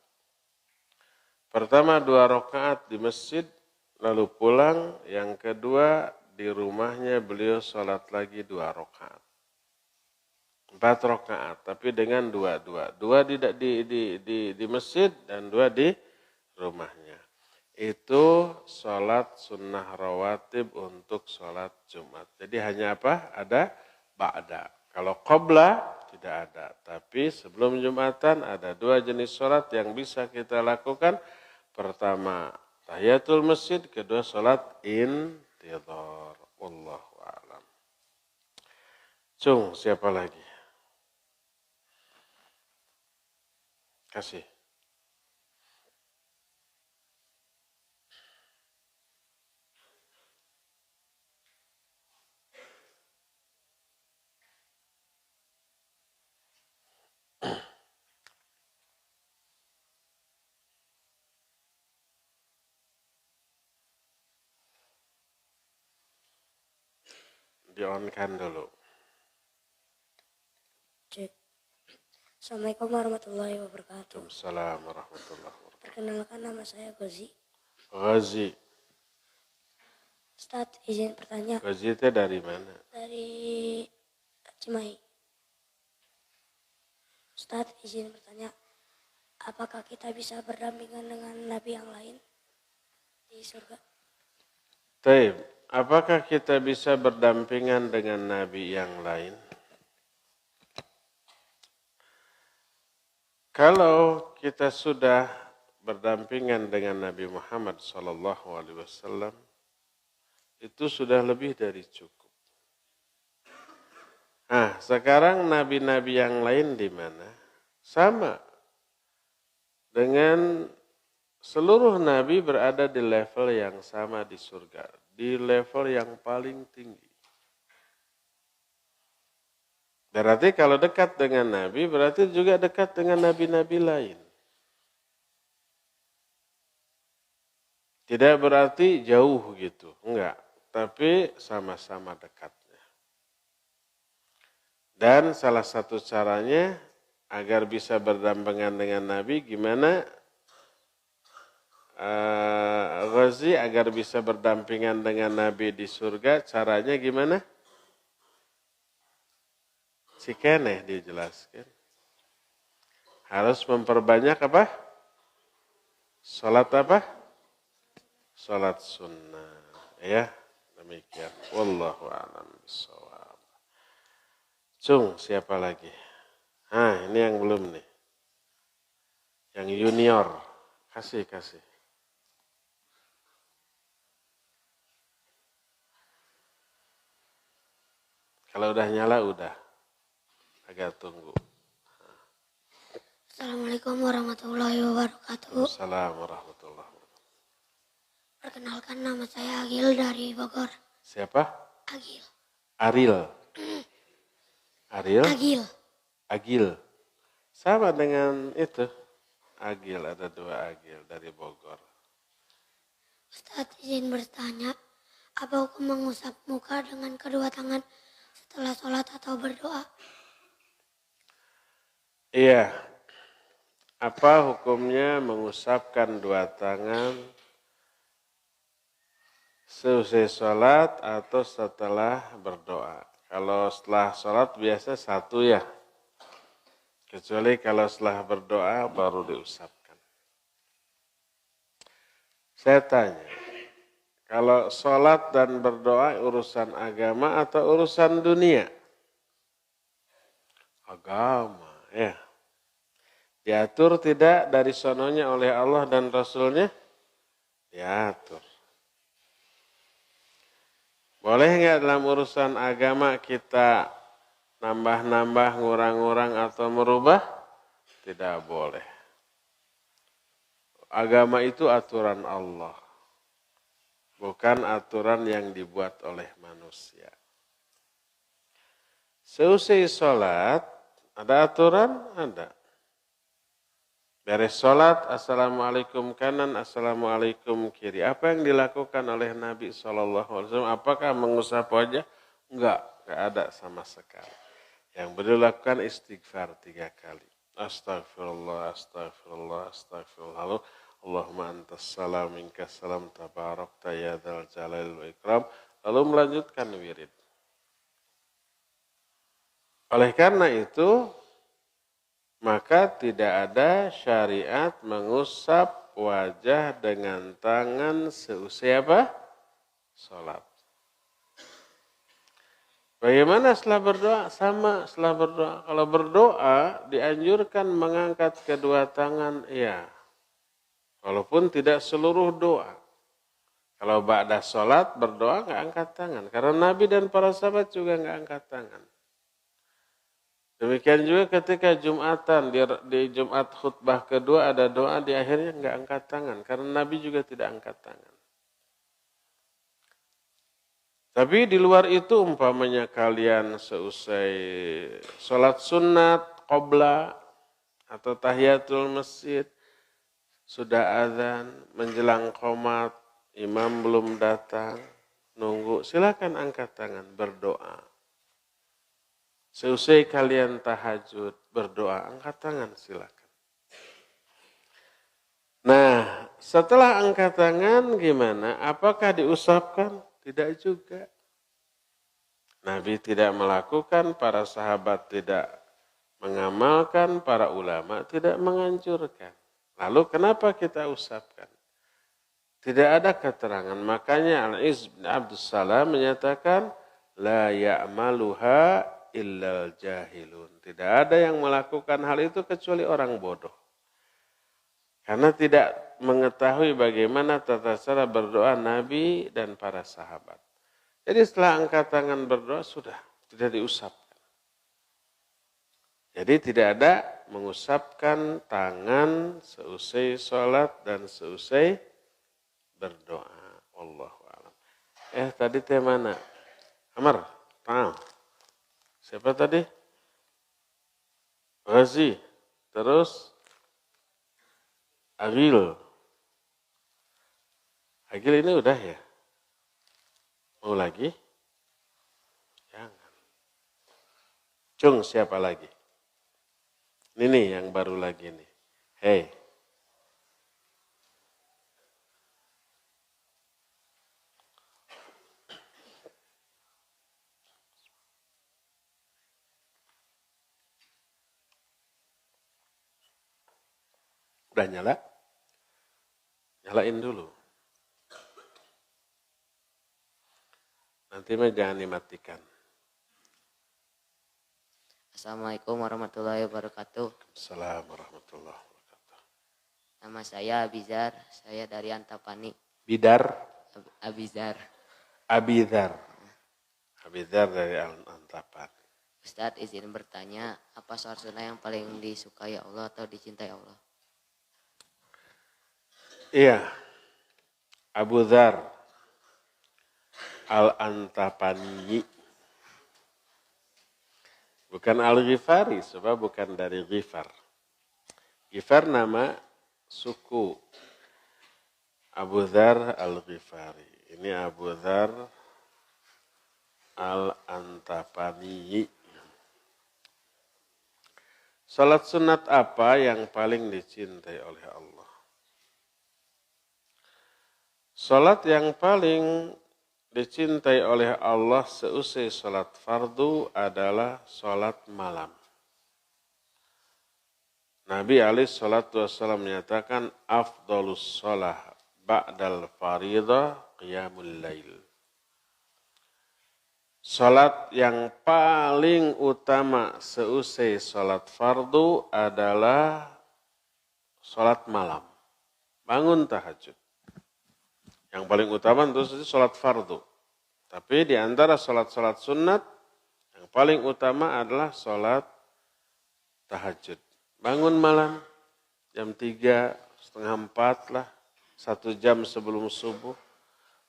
Pertama 2 rakaat di masjid, lalu pulang. Yang kedua di rumahnya beliau salat lagi 2 rakaat. 4 rakaat, tapi dengan 2 di masjid dan 2 di rumahnya. Itu sholat sunnah rawatib untuk sholat Jumat. Jadi hanya apa? Ada ba'da. Kalau qobla tidak ada. Tapi sebelum Jumatan ada 2 jenis sholat yang bisa kita lakukan. Pertama tahiyatul masjid, kedua sholat intidhar. Wallahu a'lam. Cung, siapa lagi? Kasih. Di-on-kan dulu. Cek. Assalamualaikum warahmatullahi wabarakatuh. Waalaikumsalam warahmatullahi wabarakatuh. Perkenalkan, nama saya Gozi. Ghazi. Ustadz, izin bertanya. Ghazi itu dari mana? Dari Cimahi. Ustadz, izin bertanya. Apakah kita bisa berdampingan dengan nabi yang lain di surga? Taib, apakah kita bisa berdampingan dengan nabi yang lain? Kalau kita sudah berdampingan dengan Nabi Muhammad SAW, itu sudah lebih dari cukup. Nah, sekarang nabi-nabi yang lain di mana? Sama dengan seluruh nabi berada di level yang sama di surga, di level yang paling tinggi. Berarti kalau dekat dengan nabi, berarti juga dekat dengan nabi-nabi lain. Tidak berarti jauh gitu, enggak. Tapi sama-sama dekatnya. Dan salah satu caranya agar bisa berdampingan dengan nabi, gimana Ghazi agar bisa berdampingan dengan Nabi di surga, caranya gimana? Cikeneh dijelaskan. Harus memperbanyak apa? Salat apa? Salat sunnah. Ya, demikian. Wallahu a'lam bishawab. Cung, siapa lagi? Ini yang belum nih. Yang junior. Kasih. Kalau udah nyala, udah. Agak tunggu. Assalamualaikum warahmatullahi wabarakatuh. Assalamualaikum warahmatullahi wabarakatuh. Perkenalkan, nama saya Agil dari Bogor. Siapa? Agil. Aril. Aril? Agil. Sama dengan itu. Agil, ada 2 Agil dari Bogor. Ustadz izin bertanya, apa hukum mengusap muka dengan kedua tangan setelah sholat atau berdoa? Iya. Apa hukumnya mengusapkan 2 tangan seusai sholat atau setelah berdoa? Kalau setelah sholat biasa 1 ya. Kecuali kalau setelah berdoa baru diusapkan. Saya tanya, kalau sholat dan berdoa urusan agama atau urusan dunia? Agama, ya. Diatur tidak dari sononya oleh Allah dan Rasulnya? Diatur. Boleh nggak dalam urusan agama kita nambah-nambah, ngurang-ngurang atau merubah? Tidak boleh. Agama itu aturan Allah. Bukan aturan yang dibuat oleh manusia. Seusai sholat, ada aturan? Ada. Beres sholat, assalamualaikum kanan, assalamualaikum kiri. Apa yang dilakukan oleh Nabi SAW? Apakah mengusap wajah? Enggak ada sama sekali. Yang beliau lakukan istighfar 3 kali. Astagfirullah, astagfirullah, astagfirullah. Allahumma antas salam, minkas salam, tabarakta ya dzal jalali wal ikram. Lalu melanjutkan wirid. Oleh karena itu, maka tidak ada syariat mengusap wajah dengan tangan seusai apa? Sholat. Bagaimana setelah berdoa? Sama setelah berdoa. Kalau berdoa dianjurkan mengangkat kedua tangan, ya. Walaupun tidak seluruh doa. Kalau ba'da sholat berdoa nggak angkat tangan. Karena Nabi dan para sahabat juga nggak angkat tangan. Demikian juga ketika Jumatan, di Jumat khutbah kedua ada doa di akhirnya nggak angkat tangan. Karena Nabi juga tidak angkat tangan. Tapi di luar itu umpamanya kalian seusai sholat sunat, qobla, atau tahiyatul masjid, sudah azan, menjelang qomat, imam belum datang, nunggu, silakan angkat tangan, berdoa. Seusai kalian tahajud, berdoa, angkat tangan silakan. Nah, setelah angkat tangan gimana? Apakah diusapkan? Tidak juga. Nabi tidak melakukan, para sahabat tidak mengamalkan, para ulama tidak menganjurkan. Lalu kenapa kita usapkan? Tidak ada keterangan. Makanya Al-Izz bin Abdussalam menyatakan, la ya'maluha illal jahilun. Tidak ada yang melakukan hal itu kecuali orang bodoh. Karena tidak mengetahui bagaimana tata cara berdoa Nabi dan para sahabat. Jadi setelah angkat tangan berdoa sudah tidak diusapkan. Jadi tidak ada mengusapkan tangan seusai sholat dan seusai berdoa. Wallahu a'lam. Tadi teh mana? Amar, tahu. Siapa tadi? Ghazi. Terus Agil. Agil ini udah ya? Mau lagi? Jangan. Cung, siapa lagi? Ini nih yang baru lagi nih. Hei. Udah nyala? Nyalain dulu. Nanti mah jangan dimatikan. Assalamualaikum warahmatullahi wabarakatuh. Assalamualaikum warahmatullahi wabarakatuh. Nama saya Abizar, saya dari Antapani. Bidar? Abizar. Abidar. Abidar dari Antapani. Ustadz izin bertanya, apa sholat sunnah yang paling disukai Allah atau dicintai Allah? Iya. Abu Dzar Al-Antapani. Bukan Al-Ghifari, sebab bukan dari Ghifar. Ghifar nama suku. Abu Dzar Al-Ghifari. Ini Abu Dzar Al-Antapani. Salat sunat apa yang paling dicintai oleh Allah? Salat yang paling dicintai oleh Allah seusai salat fardu adalah salat malam. Nabi alaihi salatu wassalam menyatakan afdalus shalah ba'dal faridah qiyamul lail. Salat yang paling utama seusai salat fardu adalah salat malam. Bangun tahajud. Yang paling utama tentu salat fardu. Tapi di antara salat-salat sunat, yang paling utama adalah salat tahajud. Bangun malam, jam 3, setengah 4 lah, 1 jam sebelum subuh,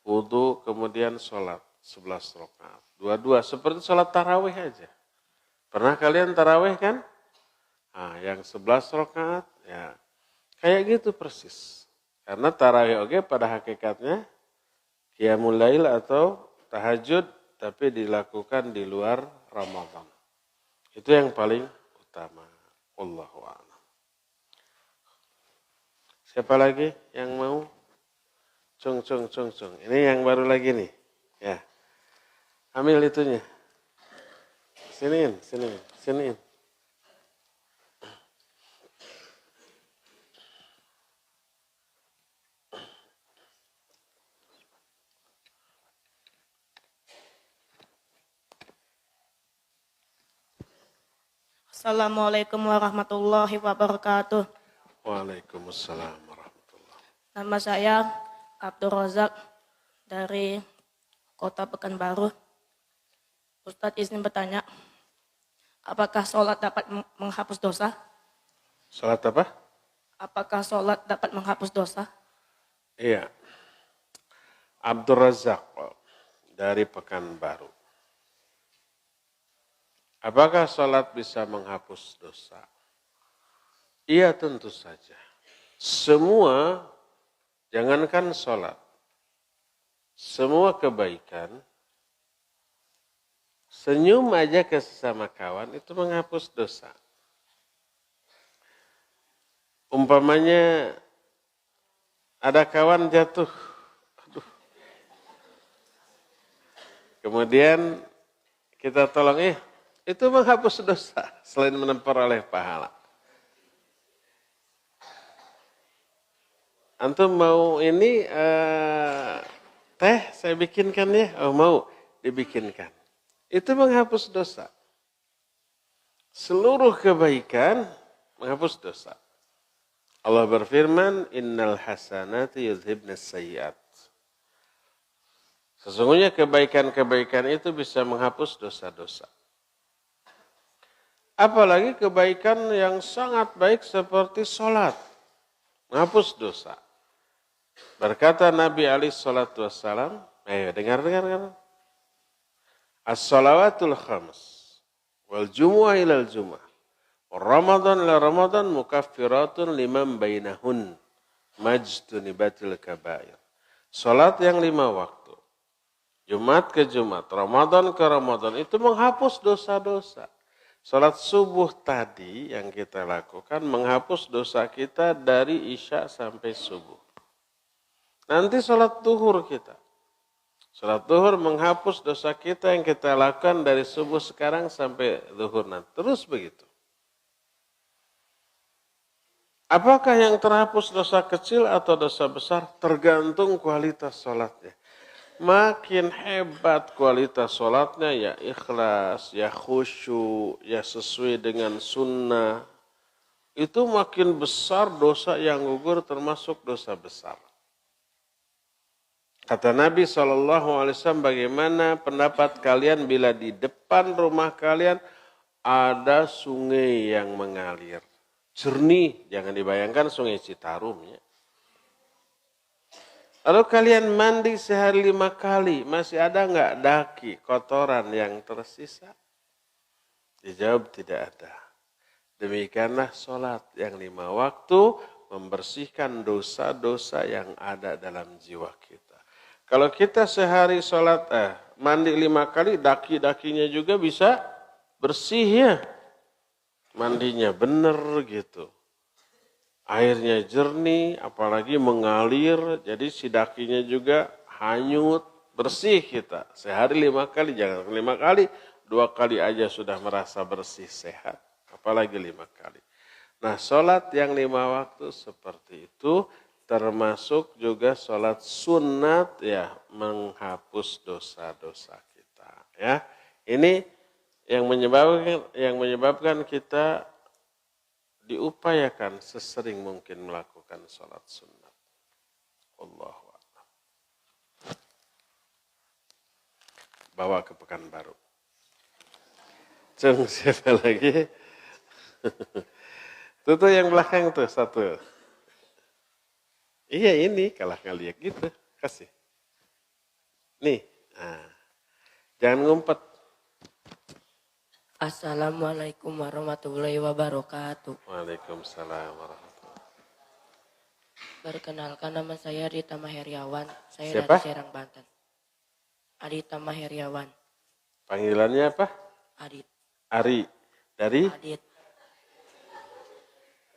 wudu, kemudian salat 11 rakaat. Dua-dua, seperti salat tarawih aja. Pernah kalian tarawih kan? Nah, yang 11 rakaat, ya kayak gitu persis. Karena tarawih oke pada hakikatnya qiyamul lail atau tahajud, tapi dilakukan di luar Ramadan. Itu yang paling utama. Wallahu a'lam. Siapa lagi yang mau? Cung. Ini yang baru lagi nih. Ya. Ambil itunya. Siniin. Assalamualaikum warahmatullahi wabarakatuh. Waalaikumsalam warahmatullahi. Nama saya Abdul Razak dari Kota Pekanbaru. Ustadz izin bertanya, apakah sholat dapat menghapus dosa? Sholat apa? Apakah sholat dapat menghapus dosa? Iya. Abdul Razak dari Pekanbaru. Apakah sholat bisa menghapus dosa? Iya, tentu saja. Semua, jangankan sholat, semua kebaikan, senyum aja ke sesama kawan itu menghapus dosa. Umpamanya ada kawan jatuh, kemudian kita tolong, itu menghapus dosa selain memperoleh pahala. Antum mau ini teh saya bikinkan ya? Oh mau dibikinkan. Itu menghapus dosa. Seluruh kebaikan menghapus dosa. Allah berfirman, innal hasanati yudhibnas sayyiat. Sesungguhnya kebaikan-kebaikan itu bisa menghapus dosa-dosa. Apalagi kebaikan yang sangat baik seperti sholat. Menghapus dosa. Berkata Nabi alaihi salatu wassalam, ayo dengar. As-salawatul khams, wal jumu'ah ilal jumu'ah, Ramadan ila Ramadan mukaffiratun liman bainahun, majtunibatil kabair. Salat yang 5 waktu, Jumat ke Jumat, Ramadan ke Ramadan, itu menghapus dosa-dosa. Salat subuh tadi yang kita lakukan menghapus dosa kita dari Isya sampai subuh. Nanti salat duhur kita. Salat duhur menghapus dosa kita yang kita lakukan dari subuh sekarang sampai duhur nanti. Terus begitu. Apakah yang terhapus dosa kecil atau dosa besar? Tergantung kualitas sholatnya. Makin hebat kualitas sholatnya, ya ikhlas, ya khusyuk, ya sesuai dengan sunnah. Itu makin besar dosa yang gugur termasuk dosa besar. Kata Nabi SAW, bagaimana pendapat kalian bila di depan rumah kalian ada sungai yang mengalir. Jernih, jangan dibayangkan sungai Citarum ya. Lalu kalian mandi sehari 5 kali, masih ada nggak daki, kotoran yang tersisa? Dijawab tidak ada. Demikianlah sholat yang 5 waktu membersihkan dosa-dosa yang ada dalam jiwa kita. Kalau kita sehari sholat, mandi 5 kali, daki-dakinya juga bisa bersih ya. Mandinya benar gitu. Airnya jernih, apalagi mengalir, jadi si dakinya juga hanyut, bersih kita. Sehari 5 kali, jangan 5 kali, 2 kali aja sudah merasa bersih, sehat. Apalagi 5 kali. Nah, sholat yang 5 waktu seperti itu, termasuk juga sholat sunat ya, menghapus dosa-dosa kita. Ya, ini yang menyebabkan kita diupayakan sesering mungkin melakukan sholat sunat. Allahu a'lam. Bawa ke Pekanbaru. Cung, siapa lagi? Itu yang belakang tuh satu. Iya ini, kalah ngeliat gitu. Kasih. Nih. Nah. Jangan ngumpet. Assalamualaikum warahmatullahi wabarakatuh. Waalaikumsalam warahmatullahi wabarakatuh. Perkenalkan, nama saya Adita Maheriawan. Saya Siapa? dari Serang, Banten. Adita Maheriawan. Panggilannya apa? Adit. Ari. Dari? Adit.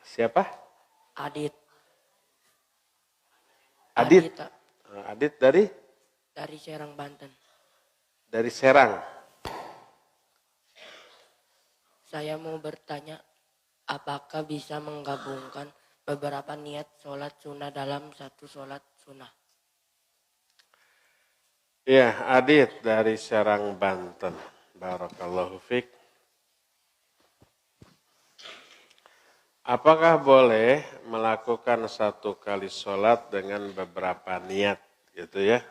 Siapa? Adit. Adit. Adita. Adit dari? Dari Serang, Banten. Dari Serang. Saya mau bertanya, apakah bisa menggabungkan beberapa niat sholat sunnah dalam satu sholat sunnah? Ya, Adit dari Serang, Banten. Barakallahu fiik. Apakah boleh melakukan satu kali sholat dengan beberapa niat, gitu ya?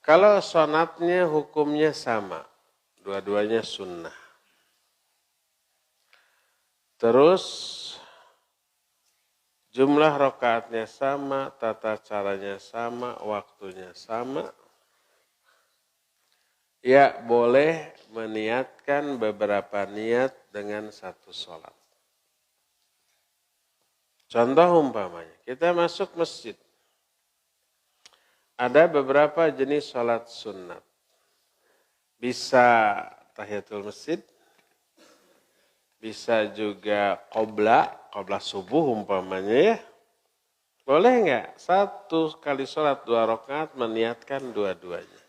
Kalau sholatnya hukumnya sama. Dua-duanya sunnah. Terus jumlah rakaatnya sama, tata caranya sama, waktunya sama. Ya boleh meniatkan beberapa niat dengan satu sholat. Contoh umpamanya, kita masuk masjid. Ada beberapa jenis sholat sunnat. Bisa tahiyatul masjid, bisa juga qobla subuh umpamanya ya. Boleh enggak satu kali sholat 2 rakaat meniatkan dua-duanya?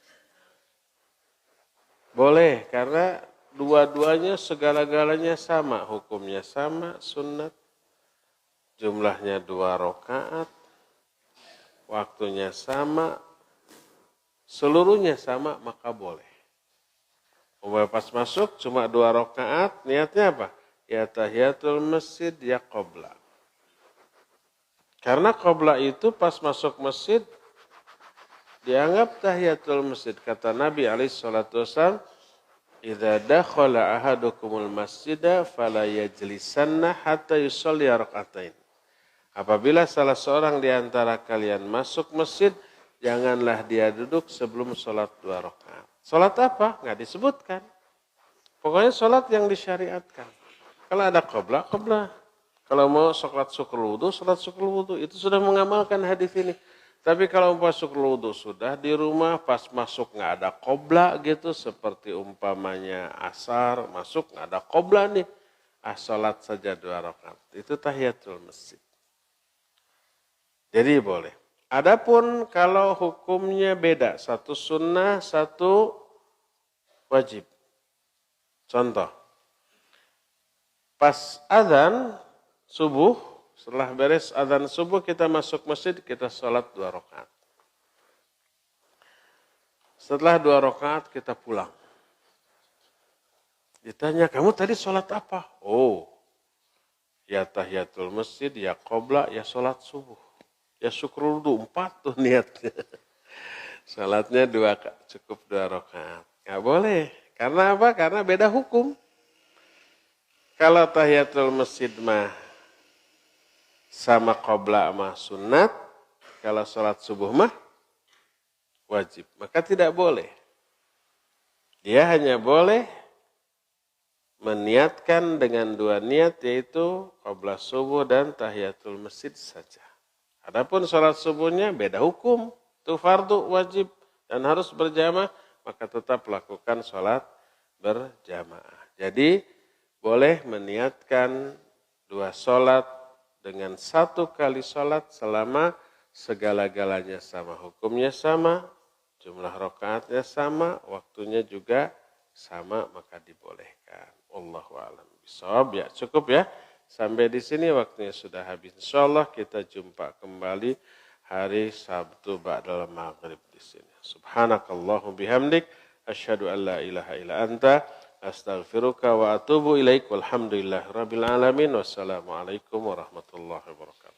Boleh, karena dua-duanya segala-galanya sama, hukumnya sama, sunnat, jumlahnya 2 rakaat, waktunya sama, seluruhnya sama, maka boleh. Pas masuk cuma 2 rakaat, niatnya apa? Ya tahiyatul masjid, ya qobla. Karena qobla itu pas masuk masjid dianggap tahiyatul masjid. Kata Nabi SAW, "Idza dakhala ahadukumul masjida fala yajlisanna hatta yusalli rak'atain." Apabila salah seorang di antara kalian masuk masjid, janganlah dia duduk sebelum sholat 2 rakaat. Sholat apa? Nggak disebutkan. Pokoknya sholat yang disyariatkan. Kalau ada qobla, qobla. Kalau mau sholat syukur wudu, sholat syukur wudu. Itu sudah mengamalkan hadis ini. Tapi kalau pas syukur wudu sudah di rumah, pas masuk nggak ada qobla gitu. Seperti umpamanya asar, masuk nggak ada qobla nih. Sholat saja 2 rakaat. Itu tahiyatul masjid. Jadi boleh. Adapun kalau hukumnya beda, satu sunnah, satu wajib. Contoh, Pas azan subuh, setelah beres azan subuh kita masuk masjid, kita sholat 2 rakaat. Setelah 2 rakaat kita pulang. Ditanya, kamu tadi sholat apa? Oh, ya tahiyatul masjid, ya qobla, ya sholat subuh. Ya syukur wudu, 4 tuh niatnya. Sholatnya 2, cukup 2 rakaat. Nggak boleh. Karena apa? Karena beda hukum. Kalau tahiyatul masjid mah sama qobla mah sunat. Kalau sholat subuh mah wajib. Maka tidak boleh. Dia hanya boleh meniatkan dengan 2 niat, yaitu qobla subuh dan tahiyatul masjid saja. Adapun sholat subuhnya beda hukum. Itu fardu wajib dan harus berjamaah, maka tetap lakukan sholat berjamaah. Jadi boleh meniatkan 2 sholat dengan 1 kali sholat selama segala-galanya sama. Hukumnya sama, jumlah rakaatnya sama, waktunya juga sama, maka dibolehkan. Allahu a'lam bishawab. Ya, cukup ya. Sampai di sini waktunya sudah habis. Insyaallah kita jumpa kembali hari Sabtu ba'dal maghrib di sini. Subhanakallahumma bihamdik asyhadu an la ilaha illa anta astaghfiruka wa atubu ilaik. Walhamdulillahirabbil alamin. Wassalamualaikum warahmatullahi wabarakatuh.